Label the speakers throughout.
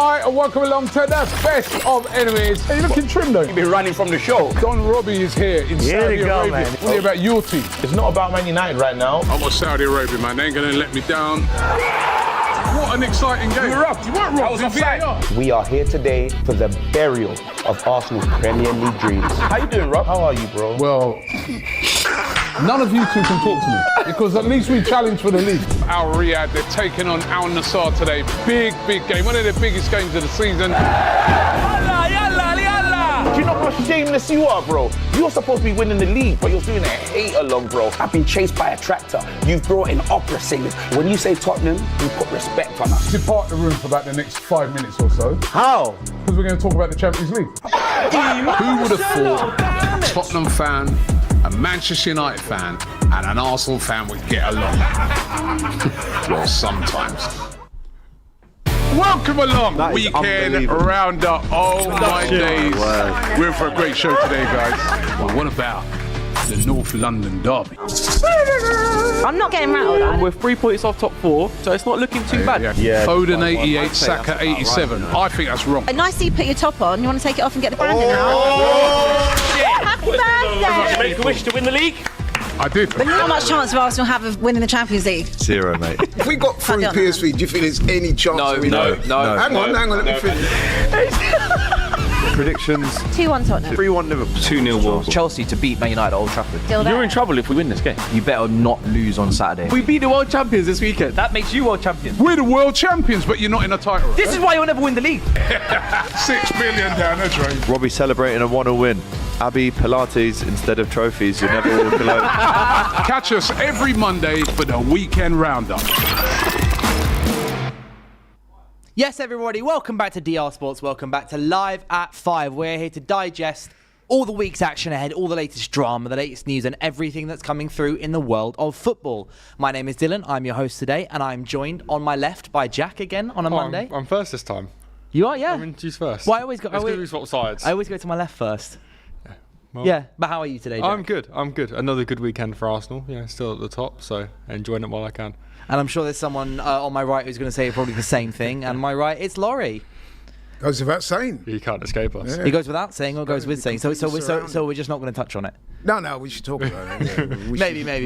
Speaker 1: Hi, and welcome along to the best of enemies. Hey, you're looking trim though.
Speaker 2: You've been running from the show.
Speaker 1: Don Robbie is here in Saudi Arabia.
Speaker 3: Man.
Speaker 1: What are you about your team?
Speaker 3: It's not about Man United right now.
Speaker 1: I'm a Saudi Arabia, man. They ain't gonna let me down. What an exciting game.
Speaker 2: You were robbed.
Speaker 1: You weren't robbed.
Speaker 2: I was offside.
Speaker 3: We are here today for the burial of Arsenal's Premier League dreams. How you doing, Rob? How are you, bro?
Speaker 1: Well, none of you two can talk to me because at least we challenge for the league. Al Riyadh, they're taking on Al Nassr today. Big game. One of the biggest games of the season.
Speaker 3: Do you know how shameless you are, bro? You're supposed to be winning the league, but you're doing a hate-along, bro.
Speaker 2: I've been chased by a tractor. You've brought in opera singers. When you say Tottenham, you put respect on us.
Speaker 1: Depart the room for about the next 5 minutes or so.
Speaker 3: How?
Speaker 1: Because we're going to talk about the Champions League. Who would have thought a Tottenham fan, a Manchester United fan, and an Arsenal fan would get along? Well, sometimes. Welcome along, weekend roundup. Oh my days. We're in for a great show today, guys. Well, what about the North London derby?
Speaker 4: I'm not getting rattled.
Speaker 5: We're 3 points off top 4, so it's not looking too bad.
Speaker 3: Yeah.
Speaker 1: Foden 88, Saka 87. I think that's wrong.
Speaker 4: Nice you put your top on. You want to take it off and get the branding out? Happy birthday!
Speaker 5: Make a wish to win the league.
Speaker 1: I did.
Speaker 4: But how much chance will Arsenal have of winning the Champions League?
Speaker 6: 0, mate.
Speaker 7: If we got through
Speaker 4: Can't do it,
Speaker 7: PSV, do you think there's any chance?
Speaker 5: No.
Speaker 7: Hang on, let me finish.
Speaker 6: Predictions:
Speaker 4: 2-1 Tottenham.
Speaker 6: 3-1 Liverpool, 2-0 Wolves.
Speaker 8: Chelsea to beat Man United at Old Trafford.
Speaker 4: Still there.
Speaker 5: You're in trouble if we win this game.
Speaker 8: You better not lose on Saturday.
Speaker 5: We beat the world champions this weekend.
Speaker 8: That makes you world champion.
Speaker 1: We're the world champions, but you're not in a title.
Speaker 8: This is why you'll never win the league.
Speaker 1: 6 million down the drain.
Speaker 6: Robbie celebrating a 1-0 win. Abby, Pilates instead of trophies. You'll never walk alone.
Speaker 1: Catch us every Monday for the weekend roundup.
Speaker 8: Yes, everybody, welcome back to DR Sports. Welcome back to Live at 5. We're here to digest all the week's action ahead, all the latest drama, the latest news, and everything that's coming through in the world of football. My name is Dylan. I'm your host today, and I'm joined on my left by Jack again on a Monday.
Speaker 9: I'm first this time.
Speaker 8: You are, yeah.
Speaker 9: I'm introduced first.
Speaker 8: Well, I always go.
Speaker 9: It's good we swap sides.
Speaker 8: I always go to my left first.
Speaker 9: Well,
Speaker 8: Yeah, but how are you today, Jack?
Speaker 9: I'm good. Another good weekend for Arsenal. Yeah, still at the top, so enjoying it while I can.
Speaker 8: And I'm sure there's someone on my right who's going to say probably the same thing. And my right, it's Laurie.
Speaker 7: Goes without saying.
Speaker 9: You can't escape us.
Speaker 7: Yeah.
Speaker 8: He goes without saying or goes with saying. So we're just not going to touch on it.
Speaker 7: No, we should talk about it. Yeah,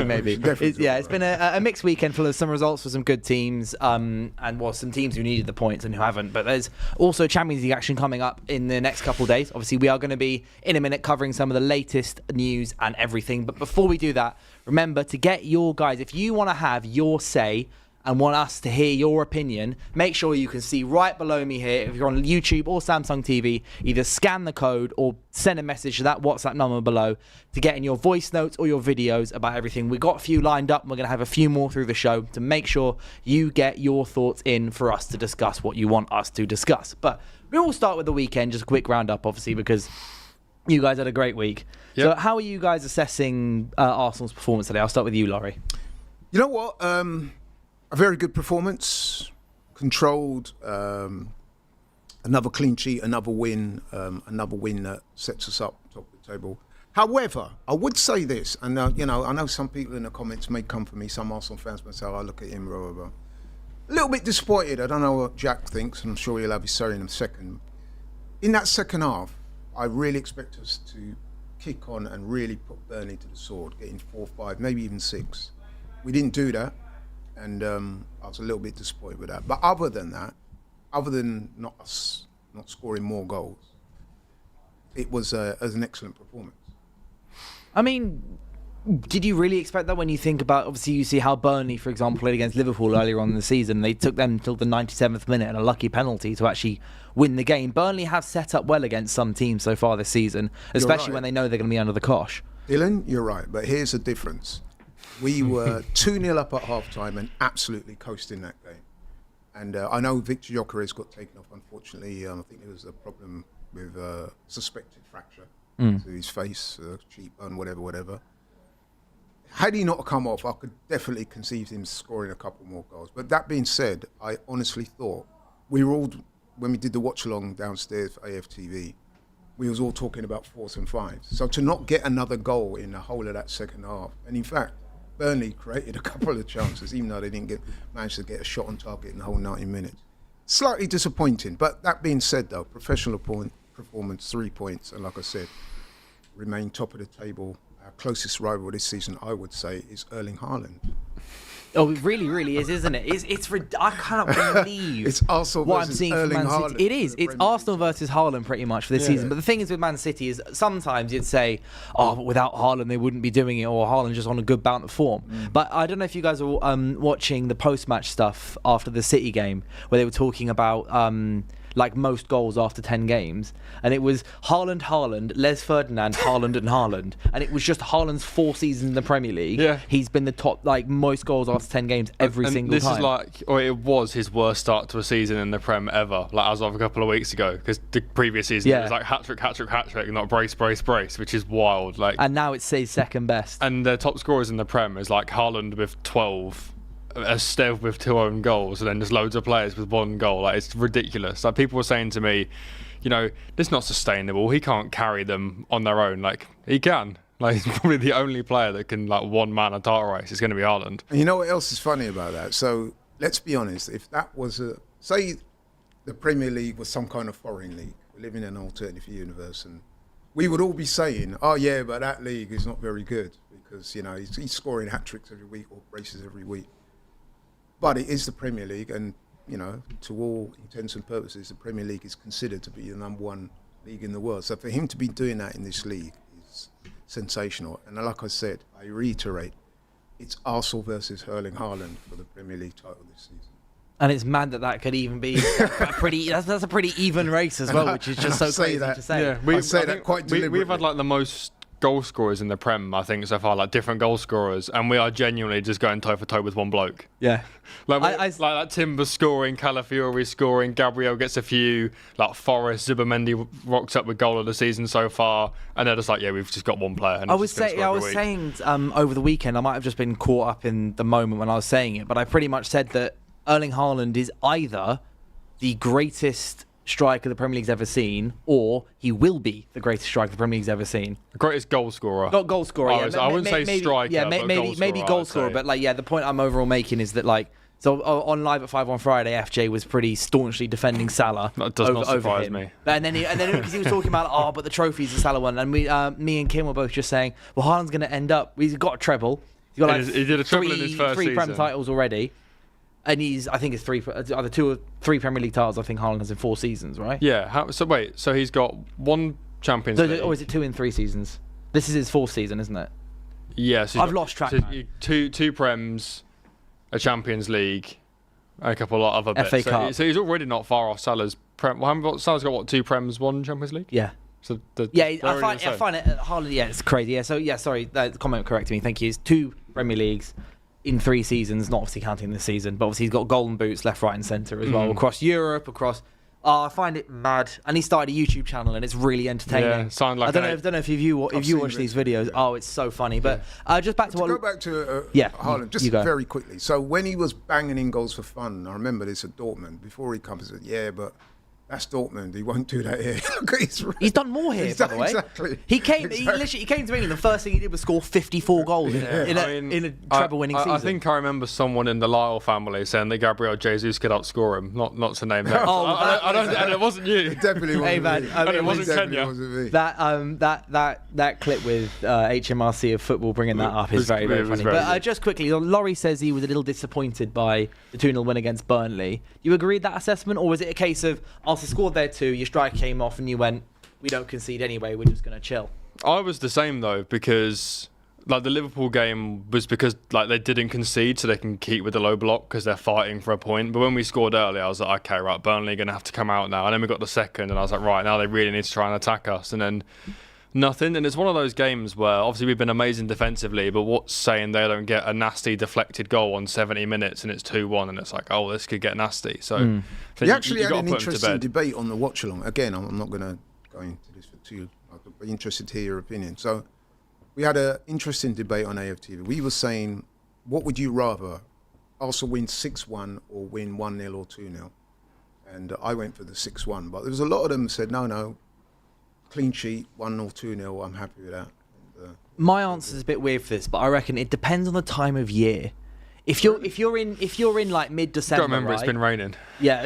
Speaker 8: Maybe. It's been a mixed weekend full of some results for some good teams, and some teams who needed the points and who haven't. But there's also Champions League action coming up in the next couple of days. Obviously, we are going to be in a minute covering some of the latest news and everything. But before we do that, remember to get your guys, if you want to have your say and want us to hear your opinion, make sure you can see right below me here. If you're on YouTube or Samsung TV, either scan the code or send a message to that WhatsApp number below to get in your voice notes or your videos about everything. We've got a few lined up and we're going to have a few more through the show to make sure you get your thoughts in for us to discuss what you want us to discuss. But we'll start with the weekend, just a quick roundup, obviously, because you guys had a great week.
Speaker 9: Yep.
Speaker 8: So how are you guys assessing Arsenal's performance today? I'll start with you, Laurie.
Speaker 7: You know what? A very good performance, controlled, another clean sheet, another win that sets us up top of the table. However, I would say this, and I know some people in the comments may come for me, some Arsenal fans may say, "I look at him, blah, blah, blah." A little bit disappointed. I don't know what Jack thinks, and I'm sure he'll have his say in a second. In that second half, I really expect us to kick on and really put Burnley to the sword, getting 4, 5, maybe even 6. We didn't do that. And I was a little bit disappointed with that. But other than that, other than not scoring more goals, it was an excellent performance.
Speaker 8: I mean, did you really expect that when you think about, obviously you see how Burnley, for example, played against Liverpool earlier on in the season. They took them till the 97th minute and a lucky penalty to actually win the game. Burnley have set up well against some teams so far this season, especially when they know they're going to be under the cosh.
Speaker 7: Dylan, you're right, but here's the difference. We were 2-0 up at half-time and absolutely coasting that game. And I know Victor Gyökeres got taken off, unfortunately. I think there was a problem with suspected fracture to his face, cheekbone, whatever. Had he not come off, I could definitely conceive him scoring a couple more goals. But that being said, I honestly thought, we were all, when we did the watch-along downstairs for AFTV, we was all talking about 4s and 5s. So to not get another goal in the whole of that second half, and in fact, Burnley created a couple of chances, even though they didn't manage to get a shot on target in the whole 90 minutes. slightly disappointing. But that being said, though, professional performance, 3 points, and like I said, remain top of the table. Our closest rival this season, I would say, is Erling Haaland.
Speaker 8: Oh, it really, really is, isn't it? I cannot believe
Speaker 7: it's Arsenal
Speaker 8: what I'm
Speaker 7: versus
Speaker 8: seeing
Speaker 7: Erling
Speaker 8: from Man City.
Speaker 7: Haaland
Speaker 8: It is. It's Arsenal versus Haaland pretty much for this season. But the thing is with Man City is sometimes you'd say, oh, but without Haaland they wouldn't be doing it, or Haaland just on a good bout of form. But I don't know if you guys were watching the post-match stuff after the City game where they were talking about like most goals after 10 games, and it was Haaland, Les Ferdinand, Haaland and Haaland, and it was just Haaland's 4 seasons in the Premier League.
Speaker 9: Yeah.
Speaker 8: He's been the top, like, most goals after 10 games every single time.
Speaker 9: This is like, or it was his worst start to a season in the Prem ever, like as of a couple of weeks ago, because the previous season it was like hat-trick, not brace, which is wild. Like,
Speaker 8: and now it's his second best.
Speaker 9: And the top scorers in the Prem is like Haaland with 12, Esteve with 2 own goals, and then there's loads of players with 1 goal. Like, it's ridiculous. Like, people were saying to me, you know, this is not sustainable. He can't carry them on their own. Like, he can. Like, he's probably the only player that can, like, one-man a title race. It's going to be Haaland.
Speaker 7: And you know what else is funny about that? So let's be honest. If that was say the Premier League was some kind of foreign league, we live in an alternative universe, and we would all be saying, oh yeah, but that league is not very good because, you know, he's scoring hat-tricks every week or braces every week. But it is the Premier League, and, you know, to all intents and purposes, the Premier League is considered to be the #1 league in the world. So for him to be doing that in this league is sensational. And like I said, I reiterate, it's Arsenal versus Erling Haaland for the Premier League title this season.
Speaker 8: And it's mad that could even be that's a pretty even race as well, which is just so crazy to say.
Speaker 9: Yeah,
Speaker 7: I say that quite deliberately.
Speaker 9: We've had like the most goal scorers in the Prem, I think, so far, like different goal scorers, and we are genuinely just going toe for toe with one bloke.
Speaker 8: Yeah.
Speaker 9: Like that Timber scoring, Calafiori scoring, Gabriel gets a few, like Forrest, Zubimendi rocks up with goal of the season so far, and they're just like, yeah, we've just got one player. And
Speaker 8: I was saying over the weekend, I might have just been caught up in the moment when I was saying it, but I pretty much said that Erling Haaland is either the greatest striker the Premier League's ever seen, or he will be the greatest striker the Premier League's ever seen.
Speaker 9: The greatest goal scorer.
Speaker 8: Not goal scorer.
Speaker 9: I wouldn't say striker.
Speaker 8: Yeah, maybe goal scorer. But like, yeah, the point I'm overall making is that, like, so on Live at 5 on Friday, FJ was pretty staunchly defending Salah.
Speaker 9: That does not surprise me.
Speaker 8: And then because he was talking about but the trophies the Salah won, and me and Kim were both just saying, well, Haaland's going to end up. He's got a treble. He's got like
Speaker 9: he did a treble in his first
Speaker 8: three Prem
Speaker 9: season.
Speaker 8: titles already. And I think it's either 2 or 3 Premier League titles. I think Haaland has in 4 seasons, right?
Speaker 9: Yeah. So he's got 1 Champions League.
Speaker 8: Or is it 2 in 3 seasons? This is his 4th season, isn't it?
Speaker 9: Yeah. So
Speaker 8: I've lost track.
Speaker 9: Two Prems, a Champions League, and a couple of other bits.
Speaker 8: FA Cup.
Speaker 9: So he's already not far off Salah's Prem. Salah's got 2 Prems, 1 Champions League.
Speaker 8: Yeah.
Speaker 9: So
Speaker 8: I find it Haaland. Yeah, it's crazy. Yeah. So yeah, sorry, the comment corrected me. Thank you. It's 2 Premier Leagues in 3 seasons, not obviously counting this season, but obviously he's got golden boots left, right and centre as well, across Europe, I find it mad. And he started a YouTube channel and it's really entertaining.
Speaker 9: Yeah, sound like
Speaker 8: I don't know if you watch these videos. Yeah. Oh, it's so funny. But just back to
Speaker 7: go back to Haaland, just very quickly. So when he was banging in goals for fun, I remember this at Dortmund, before he comes and said, yeah, but that's Dortmund. He won't do that here.
Speaker 8: He's done more here, by the way.
Speaker 7: Exactly.
Speaker 8: He came to England. The first thing he did was score 54 goals in a treble-winning season.
Speaker 9: I think I remember someone in the Lyle family saying that Gabriel Jesus could outscore him. Not to name that. I don't. And it wasn't you.
Speaker 7: It definitely wasn't.
Speaker 8: Hey man,
Speaker 7: me.
Speaker 9: It wasn't Kenya.
Speaker 7: Wasn't me.
Speaker 8: That clip with HMRC of football bringing that up is very, very funny. But just quickly, Laurie says he was a little disappointed by the 2-0 win against Burnley. You agree with that assessment, or was it a case of Arsenal scored there too, your strike came off and you went, we don't concede anyway, we're just going to chill?
Speaker 9: I was the same though, because like the Liverpool game was because like they didn't concede so they can keep with the low block because they're fighting for a point. But when we scored early, I was like, okay, right, Burnley are going to have to come out now. And then we got the second and I was like, right, now they really need to try and attack us. And then nothing. And it's one of those games where obviously we've been amazing defensively, but what's saying they don't get a nasty deflected goal on 70 minutes and it's 2-1 and it's like, oh, this could get nasty. So
Speaker 7: we actually had an interesting debate on the watch along. Again, I'm not going to go into this for too. I'd be interested to hear your opinion. So we had an interesting debate on AFTV. We were saying, what would you rather, Arsenal win 6-1 or win 1-0 or 2-0? And I went for the 6-1, but there was a lot of them said, no, clean sheet, 1-0, 2-0, I'm happy with that.
Speaker 8: My answer is a bit weird for this, but I reckon it depends on the time of year. if you're in like mid-December,
Speaker 9: Got to remember
Speaker 8: right?
Speaker 9: it's been raining.
Speaker 8: Yeah,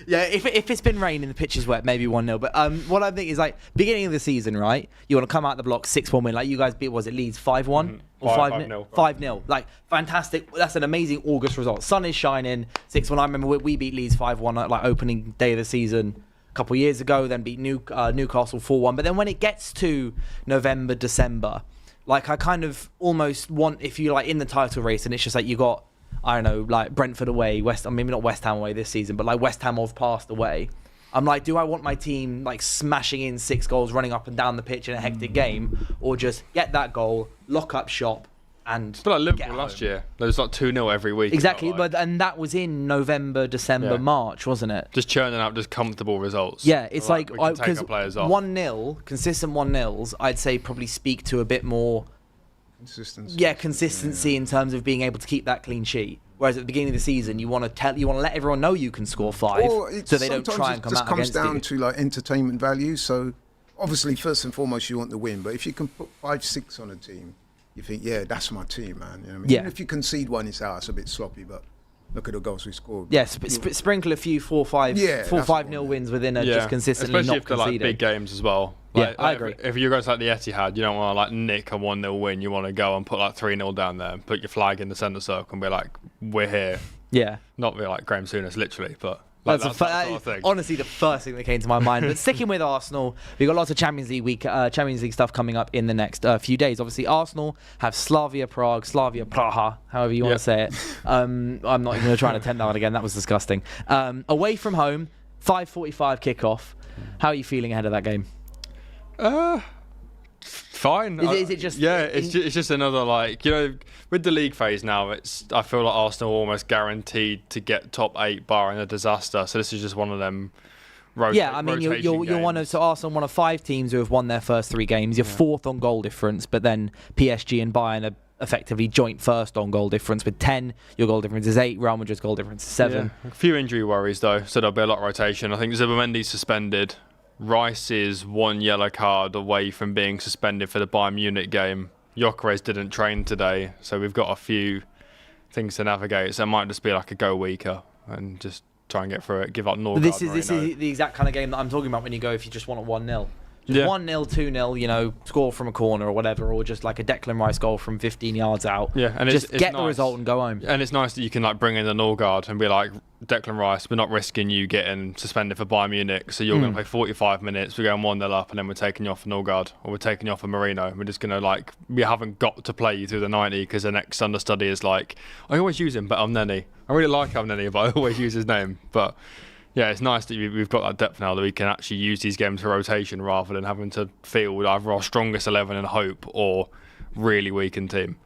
Speaker 8: yeah. If it's been raining, the pitch is wet, maybe 1-0. But what I think is like beginning of the season, right? You want to come out the block 6-1 win, like you guys beat. Was it Leeds 5-1 or 5-0? 5-0. Like fantastic. That's an amazing August result. Sun is shining. 6-1. I remember we beat Leeds 5-1 at like opening day of the season a couple of years ago. Then beat Newcastle 4-1. But then when it gets to November, December, like I kind of almost want, if you're like in the title race and it's just like you got, I don't know, like Brentford away, maybe not West Ham away this season, but like West Ham of past away. I'm like, do I want my team like smashing in 6 goals, running up and down the pitch in a hectic game, or just get that goal, lock up shop, and
Speaker 9: But like Liverpool last year, there was like 2-0 every week.
Speaker 8: Exactly,
Speaker 9: Like,
Speaker 8: and that was in November, December, March, wasn't it?
Speaker 9: just churning out just comfortable results.
Speaker 8: Yeah, it's like
Speaker 9: we can take
Speaker 8: because
Speaker 9: our players off.
Speaker 8: 1-0, consistent 1-0s, I'd say probably speak to a bit more
Speaker 7: Consistency.
Speaker 8: Yeah, consistency in terms of being able to keep that clean sheet. Whereas at the beginning of the season, you want to let everyone know you can score 5, so they don't try and come out against you.
Speaker 7: It just comes down to like entertainment value. So obviously, first and foremost, you want the win. But if you can put 5-6 on a team, you think, yeah, that's my team, man. You know what I mean?
Speaker 8: Yeah.
Speaker 7: Even if you concede one, it's a bit sloppy, but look at the goals we scored.
Speaker 8: Yeah, sprinkle a few 4-5-0 wins within just consistently
Speaker 9: especially
Speaker 8: not
Speaker 9: if they're
Speaker 8: conceding.
Speaker 9: like big games as well.
Speaker 8: Yeah, I agree.
Speaker 9: If you go to like the Etihad, you don't want to like nick a 1-0 win. You want to go and put like 3-0 down there and put your flag in the centre circle and be like, we're here.
Speaker 8: Yeah.
Speaker 9: Not be like Graham Souness, literally, but like that sort of thing.
Speaker 8: Honestly, the first thing that came to my mind. But sticking with Arsenal, we've got lots of Champions League stuff coming up in the next few days. Obviously, Arsenal have Slavia Praha, however you want to say it. I'm not even going to try and attempt that one again. That was disgusting. Away from home, 5:45 kickoff. How are you feeling ahead of that game?
Speaker 9: Fine.
Speaker 8: Is it just?
Speaker 9: Yeah, it's just another like, you know, with the league phase now. I feel like Arsenal are almost guaranteed to get top 8 barring a disaster. So this is just one of them.
Speaker 8: Yeah, I mean you're one of Arsenal, one of 5 teams who have won their first 3 games. You're 4th on goal difference, but then PSG and Bayern are effectively joint first on goal difference with 10. Your goal difference is 8. Real Madrid's goal difference is 7.
Speaker 9: Yeah. A few injury worries though, so there'll be a lot of rotation. I think Zubamendi's suspended. Rice is 1 yellow card away from being suspended for the Bayern Munich game. Gyökeres didn't train today, so we've got a few things to navigate. So it might just be like a go weaker and just try and get through it. Give up Norgard.
Speaker 8: This is the exact kind of game that I'm talking about when you go if you just want a 1-0. Just 1-0, 2-0, you know, score from a corner or whatever, or just like a Declan Rice goal from 15 yards out.
Speaker 9: Yeah, and
Speaker 8: just
Speaker 9: it's
Speaker 8: get
Speaker 9: nice.
Speaker 8: the result and go home.
Speaker 9: And it's nice that you can like bring in the Norgard and be like, Declan Rice, we're not risking you getting suspended for Bayern Munich, so you're going to play 45 minutes, we're going 1-0 up, and then we're taking you off for Norgard, or we're taking you off for Marino. We're just going to like, we haven't got to play you through the 90 because the next understudy is like, I always use him, but I'm Nenny. I really like Nenny, but I always use his name. But yeah, it's nice that we've got that depth now that we can actually use these games for rotation rather than having to field either our strongest 11 and hope or really weakened team.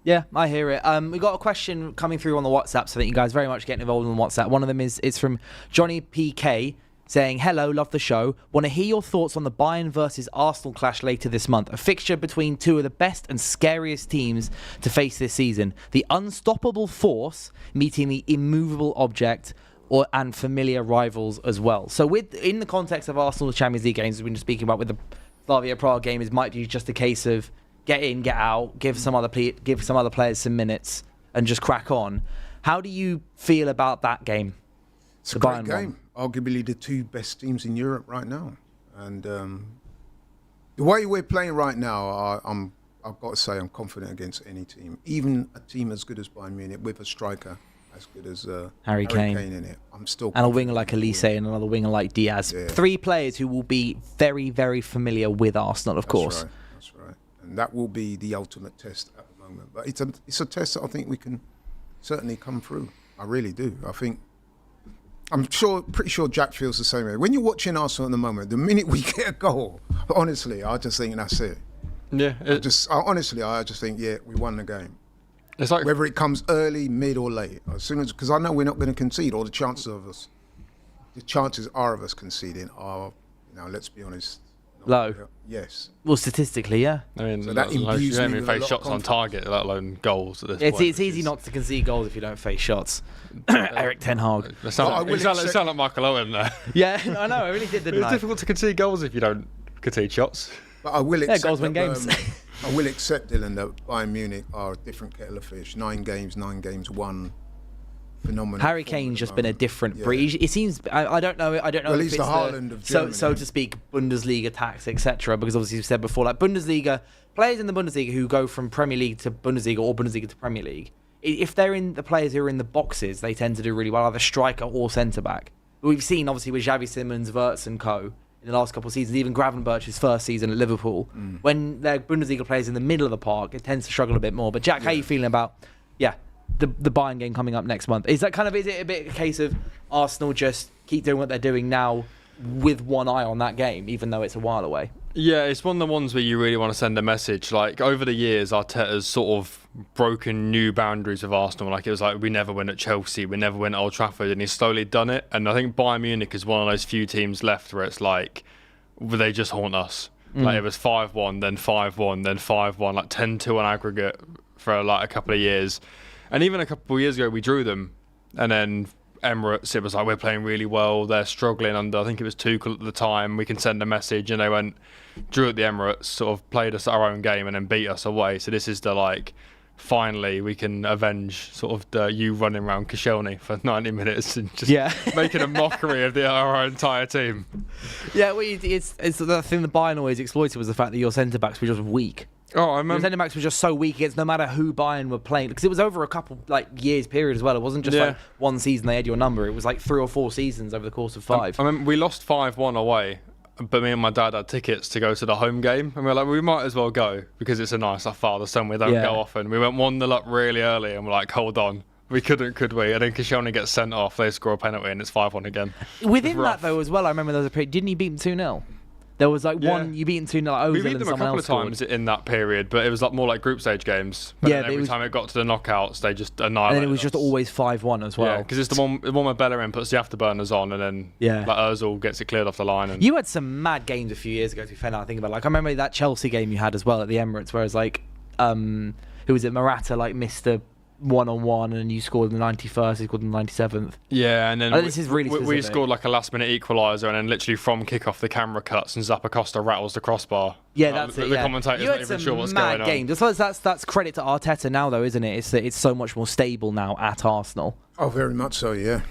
Speaker 8: Yeah, I hear it. We got a question coming through on the WhatsApp, so I think you guys very much getting involved on WhatsApp. One of them is from Johnny PK saying, hello, love the show. Want to hear your thoughts on the Bayern versus Arsenal clash later this month. A fixture between 2 of the best and scariest teams to face this season. The unstoppable force meeting the immovable object and familiar rivals as well. So in the context of Arsenal's Champions League games, we've been speaking about with the Slavia Prague game, it might be just a case of get in, get out, give some other players some minutes, and just crack on. How do you feel about that game?
Speaker 7: It's a great game. Arguably the 2 best teams in Europe right now. And the way we're playing right now, I've got to say I'm confident against any team. Even a team as good as Bayern Munich with a striker as good as
Speaker 8: Harry Kane
Speaker 7: in it. I'm still
Speaker 8: and a winger like Elise and another winger like Diaz. Yeah. 3 players who will be very, very familiar with Arsenal, of course.
Speaker 7: Right. That's right. And that will be the ultimate test at the moment. But it's a test that I think we can certainly come through. I really do. Pretty sure Jack feels the same way. When you're watching Arsenal at the moment, the minute we get a goal, honestly, I just think that's it.
Speaker 9: Yeah.
Speaker 7: I just think, yeah, we won the game.
Speaker 9: It's like
Speaker 7: whether it comes early, mid, or late. As soon as, because I know we're not going to concede, or the chances are of us conceding are, let's be honest,
Speaker 8: low.
Speaker 7: Yes.
Speaker 8: Well, statistically, yeah.
Speaker 9: I mean,
Speaker 7: so that imbues
Speaker 9: you
Speaker 7: me with
Speaker 9: face
Speaker 7: a lot
Speaker 9: shots
Speaker 7: of
Speaker 9: on target, let alone goals at this
Speaker 8: point.
Speaker 9: point.
Speaker 8: It's easy not to concede goals if you don't face shots. Eric Ten Hag.
Speaker 9: It sound like Michael Owen there.
Speaker 8: Yeah, I know. I really did.
Speaker 9: It's difficult to concede goals if you don't concede shots.
Speaker 7: But I will accept
Speaker 8: goals win games.
Speaker 7: I will accept, Dylan, that Bayern Munich are a different kettle of fish. 9 games won. Phenomenal.
Speaker 8: Harry Kane's just been a different breed. It seems I don't know.
Speaker 7: Well, he's the Haaland of Germany.
Speaker 8: So to speak, Bundesliga tax, etc. Because obviously you've said before, like Bundesliga players in the Bundesliga who go from Premier League to Bundesliga or Bundesliga to Premier League, if they're in the players who are in the boxes, they tend to do really well, either striker or centre back. We've seen obviously with Xavi Simons, Wirtz and co. in the last couple of seasons, even Gravenberch's first season at Liverpool, when they're Bundesliga players in the middle of the park, it tends to struggle a bit more. But Jack, how are you feeling about the Bayern game coming up next month? Is it a bit a case of Arsenal just keep doing what they're doing now with one eye on that game, even though it's a while away?
Speaker 9: Yeah, it's one of the ones where you really want to send a message. Like, over the years, Arteta's sort of broken new boundaries of Arsenal. Like, it was like, we never win at Chelsea, we never win at Old Trafford, and he's slowly done it. And I think Bayern Munich is one of those few teams left where it's like, they just haunt us. Like, it was 5-1, then 5-1, then 5-1, like 10-2 on aggregate for like a couple of years. And even a couple of years ago, we drew them. And then Emirates, it was like, we're playing really well, they're struggling under, I think it was Tuchel at the time, we can send a message, and they went, drew at the Emirates, sort of played us our own game and then beat us away. So this is the, like, finally we can avenge sort of you running around Koscielny for 90 minutes and just making a mockery of our entire team. Yeah,
Speaker 8: well, it's the thing that Bayern always exploited was the fact that your centre-backs were just weak.
Speaker 9: Oh, I remember.
Speaker 8: The centre backs were just so weak against no matter who Bayern were playing, because it was over a couple years period as well. It wasn't just like one season they had your number. It was like 3 or 4 seasons over the course of 5.
Speaker 9: I mean, we lost 5-1 away, but me and my dad had tickets to go to the home game, and we were like, we might as well go because it's a nice father-son. We don't go often. We went 1-0 up really early, and we're like, hold on. We couldn't, could we? And then Koscielny gets sent off. They score a penalty, and it's 5-1 again.
Speaker 8: Within that though, as well, I remember there was a period. Didn't he beat them 2-0? There was one you beaten 2-0 like Ozil.
Speaker 9: We beat them a couple of times in that period, but it was like more like group stage games. But every time it got to the knockouts, they just annihilated.
Speaker 8: And then it was just always 5-1 as well.
Speaker 9: Yeah, because it's the one where Bellerin puts the afterburners on, and then like Ozil gets it cleared off the line. And
Speaker 8: you had some mad games a few years ago. To be fair, now I think about I remember that Chelsea game you had as well at the Emirates, where it was like, who was it? Morata missed a 1-on-1 and you scored in the 91st, he scored in the 97th.
Speaker 9: Yeah, and then
Speaker 8: this is really
Speaker 9: we scored like a last minute equaliser, and then literally from kick-off the camera cuts and Zappacosta rattles the crossbar.
Speaker 8: Yeah, that's it.
Speaker 9: The commentator's not even sure what's going on.
Speaker 8: Games. That's credit to Arteta now though, isn't it? It's so much more stable now at Arsenal.
Speaker 7: Oh, very much so, yeah.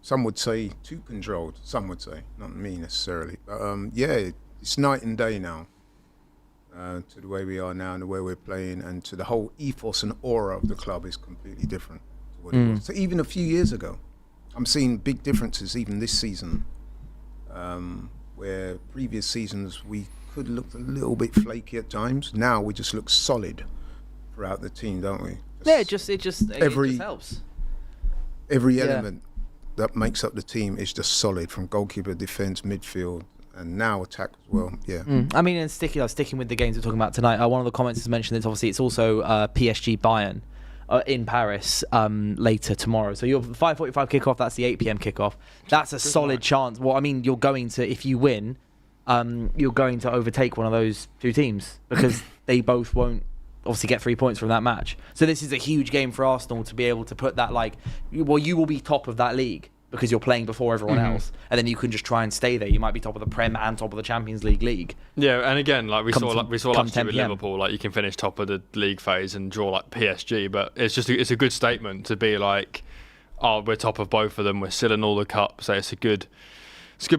Speaker 7: Some would say too controlled, some would say, not me necessarily. But it's night and day now. To the way we are now and the way we're playing, and to the whole ethos and aura of the club is completely different to what it was. So even a few years ago, I'm seeing big differences even this season, where previous seasons we could look a little bit flaky at times. Now we just look solid throughout the team, don't we?
Speaker 8: It just helps.
Speaker 7: Every element that makes up the team is just solid, from goalkeeper, defence, midfield, and now attack as well.
Speaker 8: I mean, and sticking with the games we're talking about tonight, one of the comments has mentioned that obviously it's also PSG Bayern in Paris later tomorrow. So your 5:45 kickoff, that's the 8 p.m. kickoff. That's a solid chance. Well, I mean, you're going to, if you win, you're going to overtake one of those two teams because they both won't obviously get 3 points from that match. So this is a huge game for Arsenal to be able to put that you will be top of that league, because you're playing before everyone else, and then you can just try and stay there. You might be top of the Prem and top of the Champions League.
Speaker 9: Yeah, and again, we saw last year with Liverpool, you can finish top of the league phase and draw like PSG, but it's a good statement to be like, oh, we're top of both of them, we're still in all the cups. So it's a good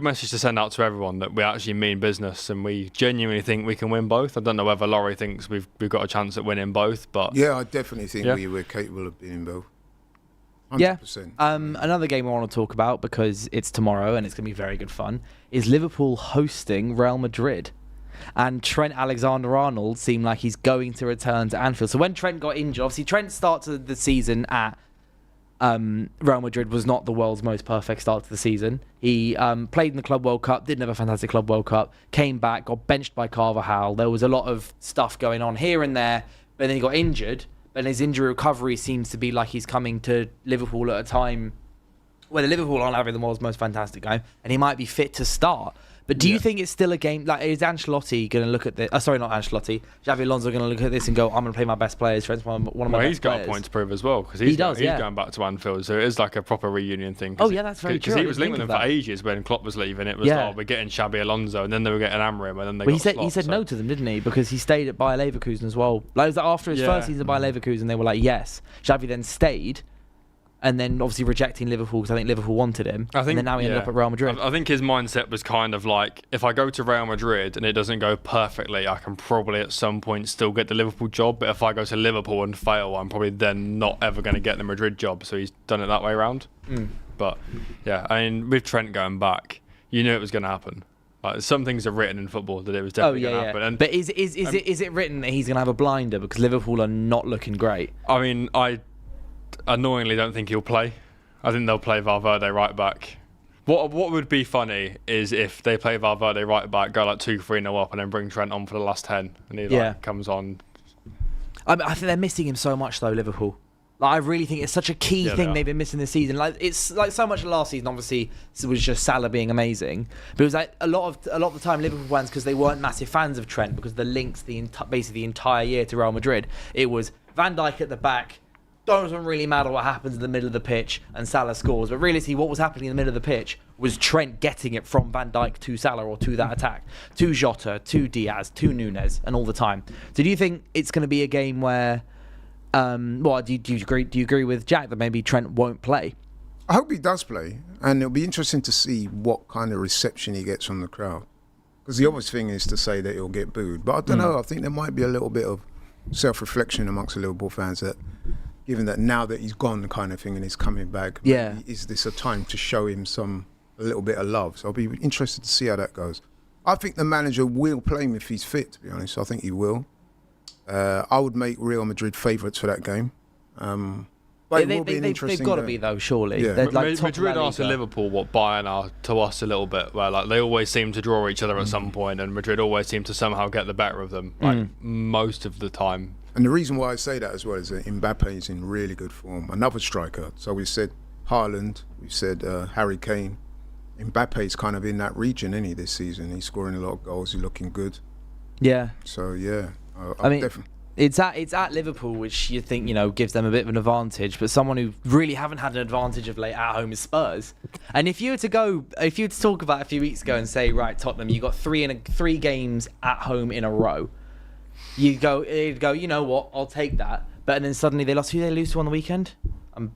Speaker 9: message to send out to everyone that we actually mean business and we genuinely think we can win both. I don't know whether Laurie thinks we've got a chance at winning both, but
Speaker 7: I definitely think we're capable of winning both. 100%.
Speaker 8: Yeah. Another game I want to talk about, because it's tomorrow and it's going to be very good fun, is Liverpool hosting Real Madrid. And Trent Alexander-Arnold seemed like he's going to return to Anfield. So when Trent got injured, obviously Trent started the season at Real Madrid, was not the world's most perfect start to the season. He played in the Club World Cup, didn't have a fantastic Club World Cup, came back, got benched by Carvajal. There was a lot of stuff going on here and there, but then he got injured. And his injury recovery seems to be like he's coming to Liverpool at a time where the Liverpool aren't having the world's most fantastic game, and he might be fit to start. But do you think it's still a game? Like, is Ancelotti going to look at this? Sorry, not Ancelotti. Xabi Alonso going to look at this and go, "I'm going to play my best players." Trent's one of my best
Speaker 9: he's got
Speaker 8: players.
Speaker 9: a point to prove as well because
Speaker 8: He
Speaker 9: he's going back to Anfield, so it is like a proper reunion thing.
Speaker 8: Oh yeah, that's very true.
Speaker 9: Because he was linked with them for ages when Klopp was leaving. It was we're getting Xabi Alonso, and then they were getting Amorim, and then they got
Speaker 8: he said no to them, didn't he? Because he stayed at Bayer Leverkusen as well. Like, was that after his first season at Bayer Leverkusen, they were like, yes. Xabi then stayed. And then obviously rejecting Liverpool because I think Liverpool wanted him. And then now he ended up at Real Madrid.
Speaker 9: I think his mindset was kind of like, if I go to Real Madrid and it doesn't go perfectly, I can probably at some point still get the Liverpool job. But if I go to Liverpool and fail, I'm probably then not ever going to get the Madrid job. So he's done it that way around. But yeah, I mean, with Trent going back, you knew it was going to happen. Like, some things are written in football that it was definitely going to happen. And,
Speaker 8: but is it written that he's going to have a blinder because Liverpool are not looking great?
Speaker 9: I mean, I annoyingly don't think he'll play. I think they'll play Valverde right back. What would be funny is if they play Valverde right back, go like 2-3-0 up, and then bring Trent on for the last 10, and he comes on.
Speaker 8: I think they're missing him so much though, Liverpool. Like, I really think it's such a key thing they've been missing this season. Like, it's like so much of last season. Obviously, it was just Salah being amazing, but it was like a lot of the time Liverpool fans, because they weren't massive fans of Trent because the links basically the entire year to Real Madrid. It was Van Dijk at the back. Doesn't really matter what happens in the middle of the pitch and Salah scores. But realistically, what was happening in the middle of the pitch was Trent getting it from Van Dijk to Salah or to that attack, to Jota, to Diaz, to Nunez, and all the time. So do you think it's going to be a game where, do you agree? Do you agree with Jack that maybe Trent won't play?
Speaker 7: I hope he does play, and it'll be interesting to see what kind of reception he gets from the crowd. Because the obvious thing is to say that he'll get booed, but I don't know. I think there might be a little bit of self-reflection amongst the Liverpool fans that, given that now that he's gone kind of thing and he's coming back, is this a time to show him a little bit of love? So I'll be interested to see how that goes. I think the manager will play him if he's fit, to be honest. I think he will. I would make Real Madrid favourites for that game. But it will be an interesting
Speaker 8: they've got to
Speaker 7: game.
Speaker 8: be, though, surely.
Speaker 7: Yeah.
Speaker 8: Like
Speaker 9: Madrid are to Liverpool what Bayern are to us a little bit, where like they always seem to draw each other at some point, and Madrid always seem to somehow get the better of them, like most of the time.
Speaker 7: And the reason why I say that as well is that Mbappe is in really good form. Another striker. So we said Haaland, we said Harry Kane. Mbappe is kind of in that region, isn't he, this season? He's scoring a lot of goals. He's looking good.
Speaker 8: Yeah.
Speaker 7: So, yeah.
Speaker 8: I mean, it's at Liverpool, which you think, gives them a bit of an advantage. But someone who really haven't had an advantage of late at home is Spurs. And if you were to talk about a few weeks ago and say, right, Tottenham, you got three games at home in a row. You'd go, you know what, I'll take that. But then suddenly they lost. Who did they lose to on the weekend?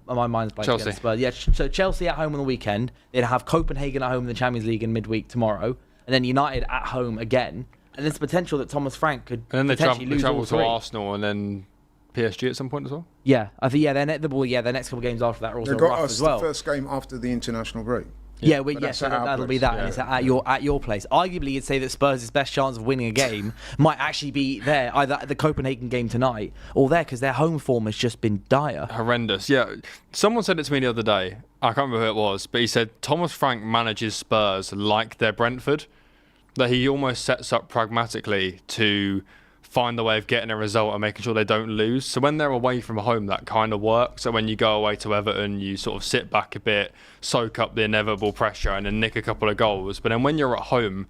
Speaker 8: My mind's blank.
Speaker 9: Chelsea.
Speaker 8: Spurs. Yeah, so Chelsea at home on the weekend. They'd have Copenhagen at home in the Champions League in midweek tomorrow. And then United at home again. And there's potential that Thomas Frank could potentially lose all
Speaker 9: travel
Speaker 8: three.
Speaker 9: to Arsenal and then PSG at some point as well.
Speaker 8: Yeah, I think their next couple of games after that are also
Speaker 7: They got
Speaker 8: rough
Speaker 7: us
Speaker 8: as well.
Speaker 7: the first game after the international break.
Speaker 8: So
Speaker 7: at our
Speaker 8: that'll be
Speaker 7: place.
Speaker 8: that, and it's at your place. Arguably, you'd say that Spurs' best chance of winning a game might actually be there, either at the Copenhagen game tonight or there, because their home form has just been dire.
Speaker 9: Horrendous. Yeah, someone said it to me the other day. I can't remember who it was, but he said Thomas Frank manages Spurs like they're Brentford. That he almost sets up pragmatically to find a way of getting a result and making sure they don't lose. So when they're away from home, that kind of works. So when you go away to Everton, you sort of sit back a bit, soak up the inevitable pressure and then nick a couple of goals. But then when you're at home,